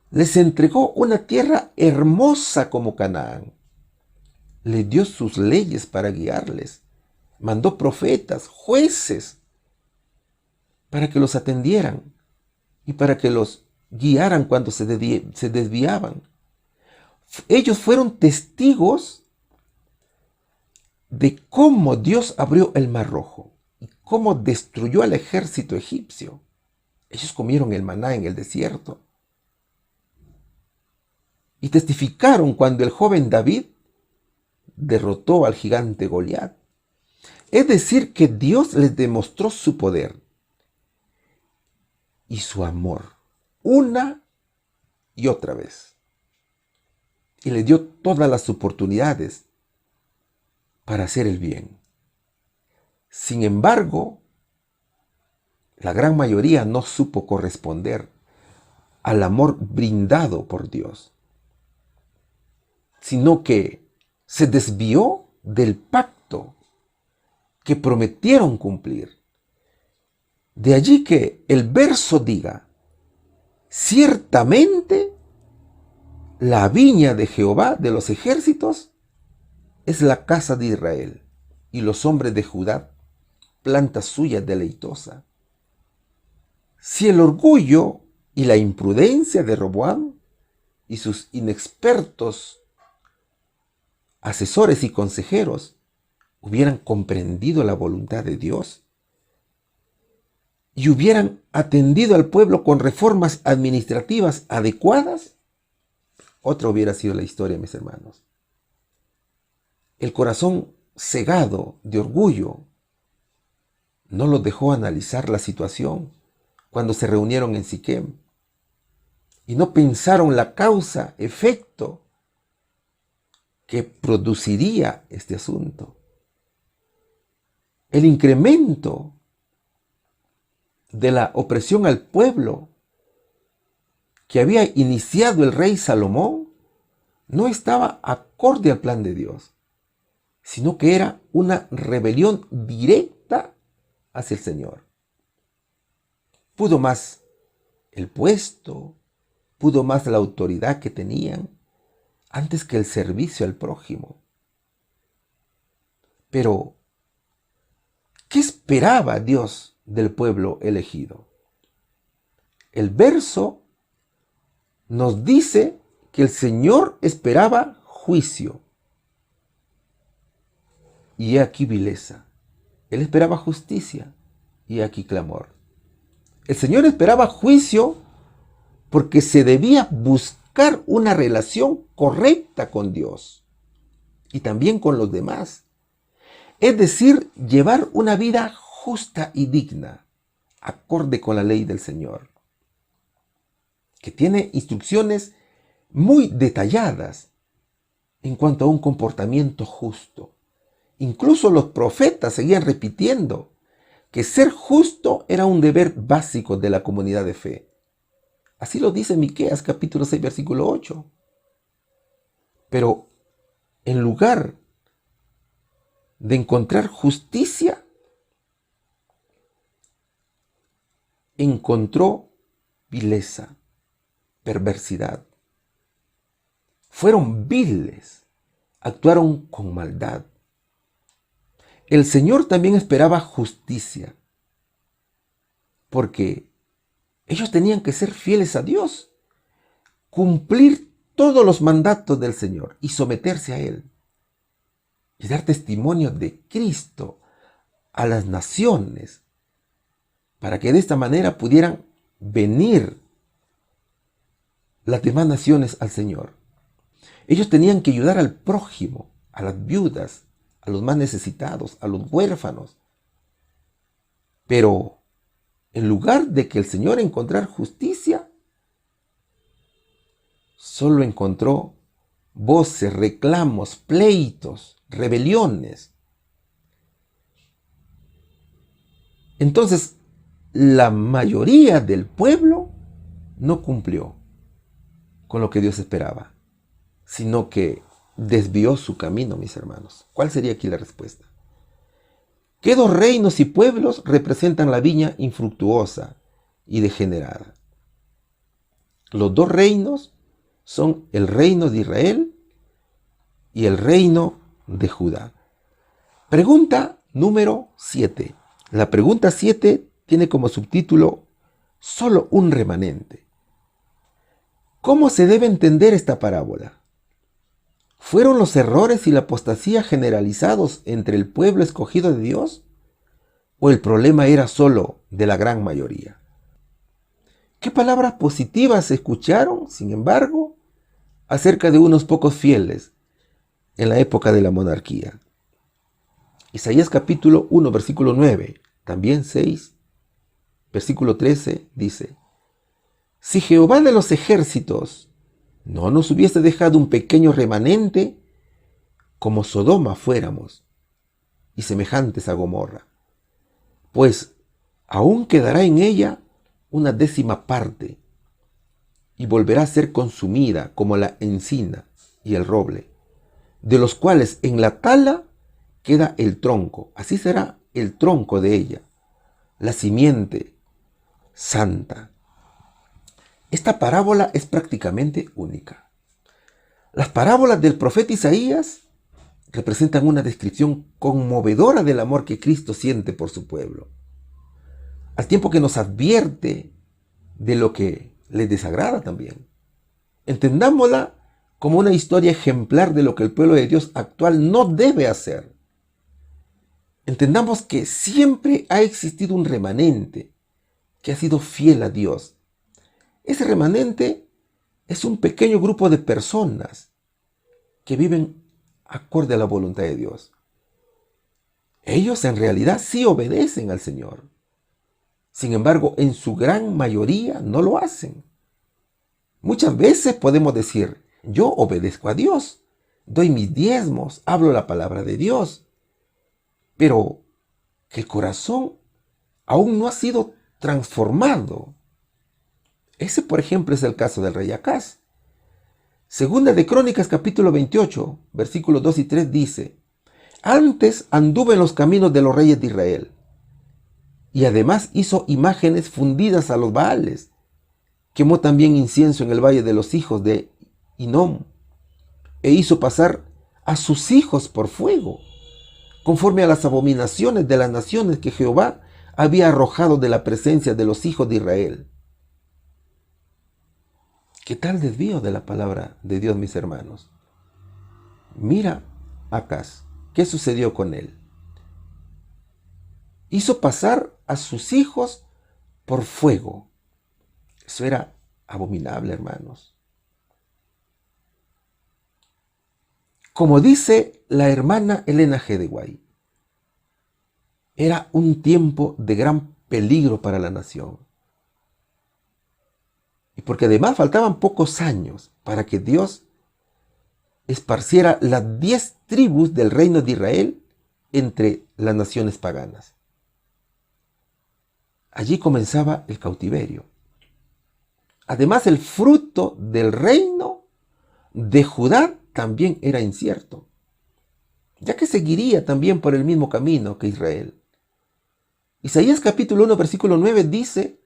Les entregó una tierra hermosa como Canaán. Les dio sus leyes para guiarles. Mandó profetas, jueces, para que los atendieran y para que los guiaran cuando se desviaban. Ellos fueron testigos de cómo Dios abrió el Mar Rojo y cómo destruyó al ejército egipcio. Ellos comieron el maná en el desierto. Y testificaron cuando el joven David derrotó al gigante Goliat. Es decir, que Dios les demostró su poder y su amor una y otra vez. Y les dio todas las oportunidades para hacer el bien. Sin embargo, la gran mayoría no supo corresponder al amor brindado por Dios, sino que se desvió del pacto que prometieron cumplir. De allí que el verso diga: ciertamente la viña de Jehová de los ejércitos es la casa de Israel, y los hombres de Judá, planta suya deleitosa. Si el orgullo y la imprudencia de Roboam y sus inexpertos asesores y consejeros hubieran comprendido la voluntad de Dios y hubieran atendido al pueblo con reformas administrativas adecuadas, otra hubiera sido la historia, mis hermanos. El corazón cegado de orgullo no los dejó analizar la situación cuando se reunieron en Siquem y no pensaron la causa, efecto que produciría este asunto. El incremento de la opresión al pueblo que había iniciado el rey Salomón no estaba acorde al plan de Dios, sino que era una rebelión directa hacia el Señor. Pudo más el puesto, pudo más la autoridad que tenían, antes que el servicio al prójimo. Pero, ¿qué esperaba Dios del pueblo elegido? El verso nos dice que el Señor esperaba juicio. Y he aquí vileza. Él esperaba justicia. Y he aquí clamor. El Señor esperaba juicio porque se debía buscar una relación correcta con Dios y también con los demás. Es decir, llevar una vida justa y digna, acorde con la ley del Señor, que tiene instrucciones muy detalladas en cuanto a un comportamiento justo. Incluso los profetas seguían repitiendo que ser justo era un deber básico de la comunidad de fe. Así lo dice Miqueas capítulo 6 versículo 8. Pero en lugar de encontrar justicia, encontró vileza, perversidad. Fueron viles, actuaron con maldad. El Señor también esperaba justicia, porque ellos tenían que ser fieles a Dios, cumplir todos los mandatos del Señor y someterse a Él, y dar testimonio de Cristo a las naciones, para que de esta manera pudieran venir las demás naciones al Señor. Ellos tenían que ayudar al prójimo, a las viudas, a los más necesitados, a los huérfanos. Pero en lugar de que el Señor encontrara justicia, solo encontró voces, reclamos, pleitos, rebeliones. Entonces, la mayoría del pueblo no cumplió con lo que Dios esperaba, sino que desvió su camino, mis hermanos. ¿Cuál sería aquí la respuesta? ¿Qué dos reinos y pueblos representan la viña infructuosa y degenerada? Los dos reinos son el reino de Israel y el reino de Judá. Pregunta número 7. La pregunta 7 tiene como subtítulo solo un remanente. ¿Cómo se debe entender esta parábola? ¿Fueron los errores y la apostasía generalizados entre el pueblo escogido de Dios? ¿O el problema era solo de la gran mayoría? ¿Qué palabras positivas se escucharon, sin embargo, acerca de unos pocos fieles en la época de la monarquía? Isaías capítulo 1, versículo 9, también 6, versículo 13, dice: Si Jehová de los ejércitos no nos hubiese dejado un pequeño remanente, como Sodoma fuéramos, y semejantes a Gomorra, pues aún quedará en ella una 10ª parte, y volverá a ser consumida como la encina y el roble, de los cuales en la tala queda el tronco. Así será el tronco de ella, la simiente santa. Esta parábola es prácticamente única. Las parábolas del profeta Isaías representan una descripción conmovedora del amor que Cristo siente por su pueblo, al tiempo que nos advierte de lo que les desagrada también. Entendámosla como una historia ejemplar de lo que el pueblo de Dios actual no debe hacer. Entendamos que siempre ha existido un remanente que ha sido fiel a Dios. Ese remanente es un pequeño grupo de personas que viven acorde a la voluntad de Dios. Ellos en realidad sí obedecen al Señor. Sin embargo, en su gran mayoría no lo hacen. Muchas veces podemos decir: yo obedezco a Dios, doy mis diezmos, hablo la palabra de Dios, pero que el corazón aún no ha sido transformado. Ese, por ejemplo, es el caso del rey Acaz. Segunda de Crónicas, capítulo 28, versículos 2 y 3 dice: Antes anduvo en los caminos de los reyes de Israel, y además hizo imágenes fundidas a los Baales. Quemó también incienso en el valle de los hijos de Hinnom, e hizo pasar a sus hijos por fuego, conforme a las abominaciones de las naciones que Jehová había arrojado de la presencia de los hijos de Israel. ¿Qué tal desvío de la palabra de Dios, mis hermanos? Mira Acaz, ¿qué sucedió con él? Hizo pasar a sus hijos por fuego. Eso era abominable, hermanos. Como dice la hermana Elena G. de White, era un tiempo de gran peligro para la nación. Y porque además faltaban pocos años para que Dios esparciera las 10 tribus del reino de Israel entre las naciones paganas. Allí comenzaba el cautiverio. Además, el fruto del reino de Judá también era incierto. ya que seguiría también por el mismo camino que Israel. Isaías capítulo 1 versículo 9 dice: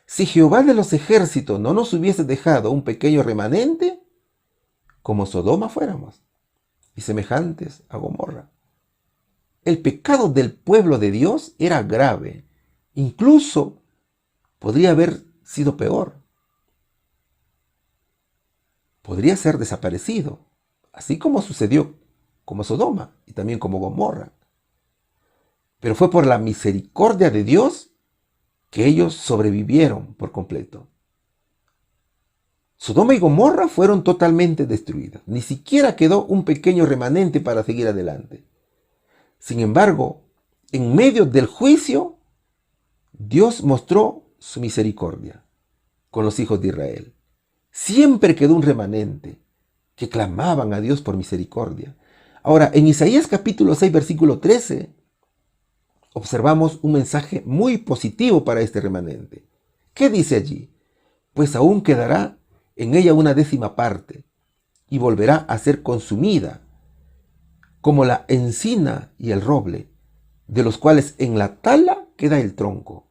si Jehová de los ejércitos no nos hubiese dejado un pequeño remanente, como Sodoma fuéramos, y semejantes a Gomorra. El pecado del pueblo de Dios era grave, incluso podría haber sido peor. Podría ser desaparecido, así como sucedió como Sodoma y también como Gomorra. Pero fue por la misericordia de Dios que ellos sobrevivieron por completo. Sodoma y Gomorra fueron totalmente destruidas. Ni siquiera quedó un pequeño remanente para seguir adelante. Sin embargo, en medio del juicio, Dios mostró su misericordia con los hijos de Israel. Siempre quedó un remanente que clamaban a Dios por misericordia. Ahora, en Isaías capítulo 6, versículo 13, observamos un mensaje muy positivo para este remanente. ¿Qué dice allí? Pues aún quedará en ella una 10ª parte, y volverá a ser consumida, como la encina y el roble, de los cuales en la tala queda el tronco.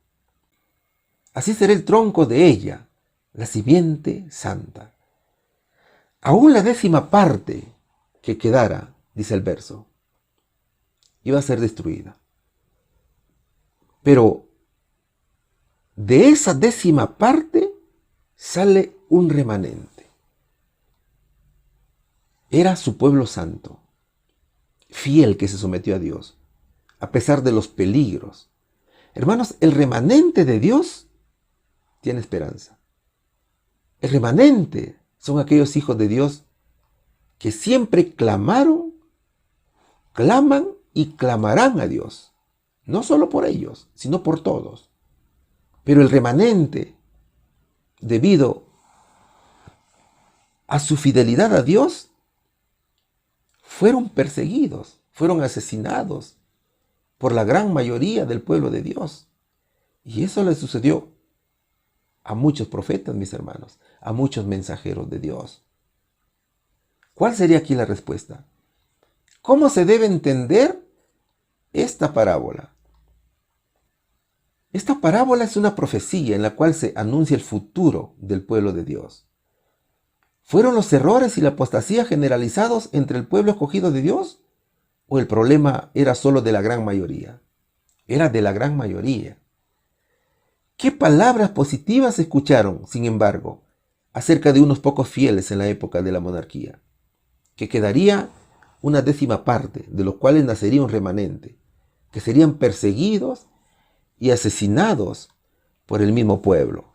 Así será el tronco de ella, la simiente santa. Aún la 10ª parte que quedara, dice el verso, iba a ser destruida. Pero de esa 10ª parte sale un remanente. Era su pueblo santo, fiel, que se sometió a Dios, a pesar de los peligros. Hermanos, el remanente de Dios tiene esperanza. El remanente son aquellos hijos de Dios que siempre clamaron, claman y clamarán a Dios. No solo por ellos, sino por todos. Pero el remanente, debido a su fidelidad a Dios, fueron perseguidos, fueron asesinados por la gran mayoría del pueblo de Dios. Y eso le sucedió a muchos profetas, mis hermanos, a muchos mensajeros de Dios. ¿Cuál sería aquí la respuesta? ¿Cómo se debe entender esta parábola? Esta parábola es una profecía en la cual se anuncia el futuro del pueblo de Dios. ¿Fueron los errores y la apostasía generalizados entre el pueblo escogido de Dios? ¿O el problema era solo de la gran mayoría? Era de la gran mayoría. ¿Qué palabras positivas se escucharon, sin embargo, acerca de unos pocos fieles en la época de la monarquía? Que quedaría una 10ª parte, de los cuales nacería un remanente, que serían perseguidos y asesinados por el mismo pueblo.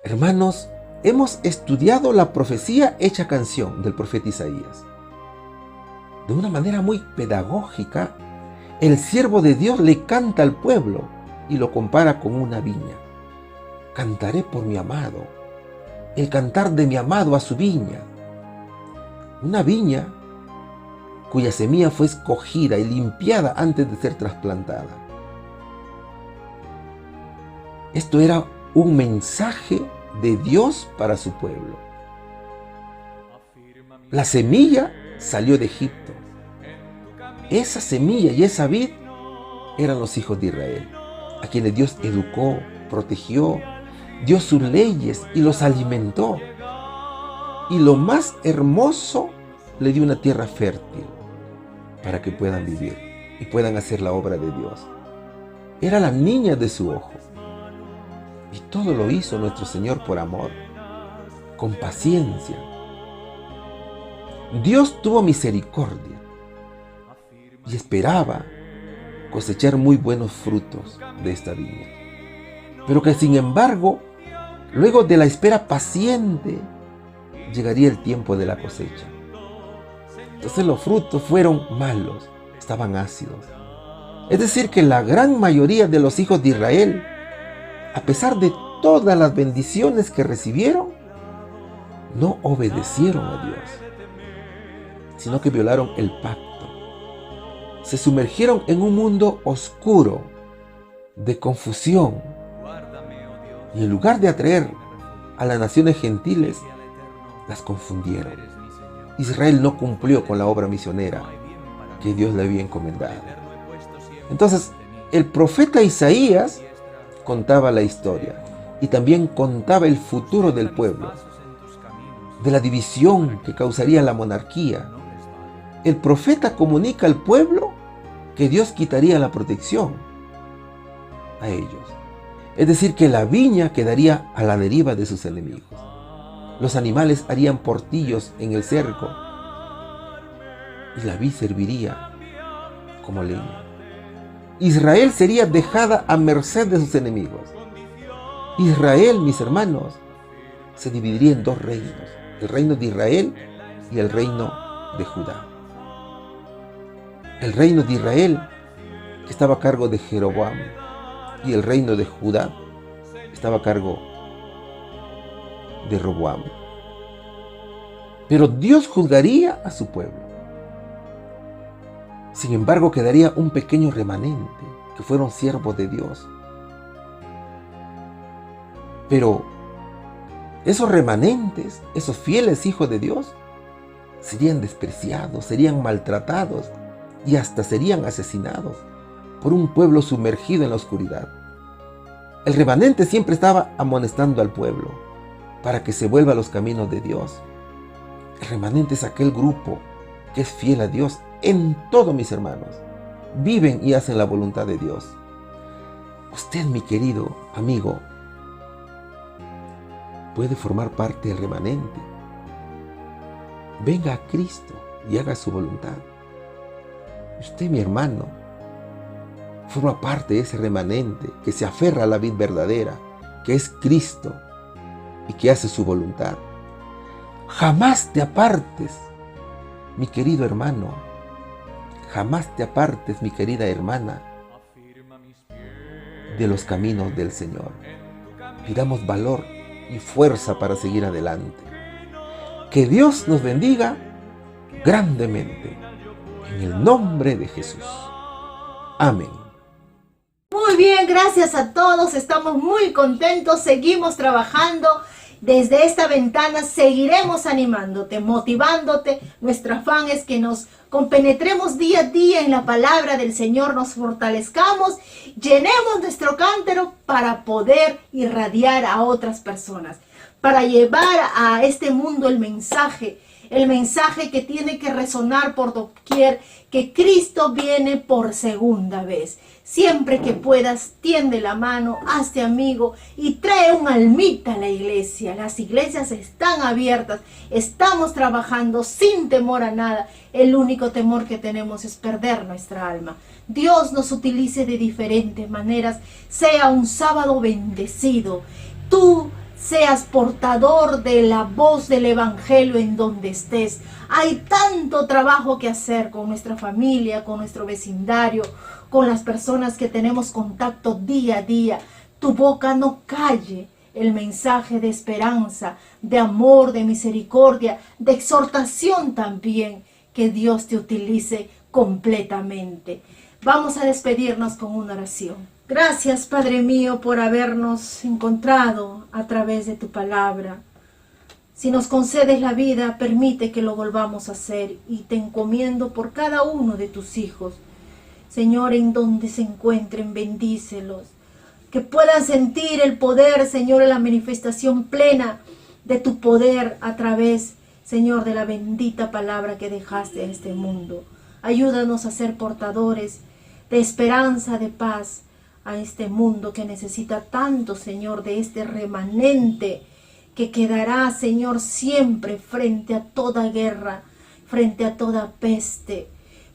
Hermanos, hemos estudiado la profecía hecha canción del profeta Isaías. De una manera muy pedagógica, el siervo de Dios le canta al pueblo y lo compara con una viña. Cantaré por mi amado, el cantar de mi amado a su viña. Una viña cuya semilla fue escogida y limpiada antes de ser trasplantada. Esto era un mensaje de Dios para su pueblo. La semilla salió de Egipto. Esa semilla y esa vid eran los hijos de Israel, a quienes Dios educó, protegió, dio sus leyes y los alimentó. Y lo más hermoso, le dio una tierra fértil para que puedan vivir y puedan hacer la obra de Dios. Era la niña de su ojo. Y todo lo hizo nuestro Señor por amor, con paciencia. Dios tuvo misericordia y esperaba cosechar muy buenos frutos de esta viña. Pero que sin embargo, luego de la espera paciente, llegaría el tiempo de la cosecha. Entonces los frutos fueron malos, estaban ácidos. Es decir, que la gran mayoría de los hijos de Israel, a pesar de todas las bendiciones que recibieron, no obedecieron a Dios, sino que violaron el pacto. Se sumergieron en un mundo oscuro, de confusión, y en lugar de atraer a las naciones gentiles, las confundieron Israel no cumplió con la obra misionera que Dios le había encomendado. Entonces, el profeta Isaías contaba la historia y también contaba el futuro del pueblo, de la división que causaría la monarquía. El profeta comunica al pueblo que Dios quitaría la protección a ellos. Es decir, que la viña quedaría a la deriva de sus enemigos. Los animales harían portillos en el cerco y la vid serviría como leña. Israel sería dejada a merced de sus enemigos. Israel, mis hermanos, se dividiría en dos reinos: el reino de Israel y el reino de Judá. El reino de Israel, que estaba a cargo de Jeroboam, y el reino de Judá estaba a cargo de Roboam. Pero Dios juzgaría a su pueblo. Sin embargo, quedaría un pequeño remanente que fueron siervos de Dios. Pero esos remanentes, esos fieles hijos de Dios, serían despreciados, serían maltratados y hasta serían asesinados por un pueblo sumergido en la oscuridad. El remanente siempre estaba amonestando al pueblo para que se vuelva a los caminos de Dios. El remanente es aquel grupo que es fiel a Dios en todo, mis hermanos. Viven y hacen la voluntad de Dios. Usted, mi querido amigo, puede formar parte del remanente. Venga a Cristo y haga su voluntad. Usted, mi hermano, forma parte de ese remanente que se aferra a la vid verdadera, que es Cristo, y que hace su voluntad. Jamás te apartes, mi querido hermano. Jamás te apartes, mi querida hermana, de los caminos del Señor. Pidamos valor y fuerza para seguir adelante. Que Dios nos bendiga grandemente. En el nombre de Jesús. Amén. Muy bien, gracias a todos. Estamos muy contentos. Seguimos trabajando. Desde esta ventana seguiremos animándote, motivándote. Nuestro afán es que nos compenetremos día a día en la palabra del Señor, nos fortalezcamos, llenemos nuestro cántaro para poder irradiar a otras personas, para llevar a este mundo el mensaje que tiene que resonar por doquier, que Cristo viene por segunda vez. Siempre que puedas, tiende la mano, hazte amigo y trae un almita a la iglesia. Las iglesias están abiertas, estamos trabajando sin temor a nada. El único temor que tenemos es perder nuestra alma. Dios nos utilice de diferentes maneras. Sea un sábado bendecido. Tú seas portador de la voz del evangelio en donde estés. Hay tanto trabajo que hacer con nuestra familia, con nuestro vecindario, con las personas que tenemos contacto día a día. Tu boca no calle el mensaje de esperanza, de amor, de misericordia, de exhortación también. Que Dios te utilice completamente. Vamos a despedirnos con una oración. Gracias, Padre mío, por habernos encontrado a través de tu palabra. Si nos concedes la vida, permite que lo volvamos a hacer y te encomiendo por cada uno de tus hijos. Señor, en donde se encuentren, bendícelos. Que puedan sentir el poder, Señor, en la manifestación plena de tu poder a través, Señor, de la bendita palabra que dejaste en este mundo. Ayúdanos a ser portadores de esperanza, de paz, a este mundo que necesita tanto, Señor, de este remanente que quedará, Señor, siempre frente a toda guerra, frente a toda peste,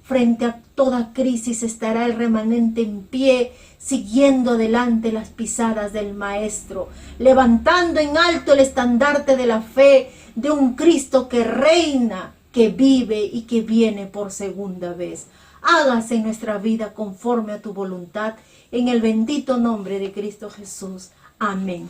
frente a toda crisis. Estará el remanente en pie, siguiendo adelante las pisadas del Maestro, levantando en alto el estandarte de la fe de un Cristo que reina, que vive y que viene por segunda vez. Hágase en nuestra vida conforme a tu voluntad, en el bendito nombre de Cristo Jesús. Amén.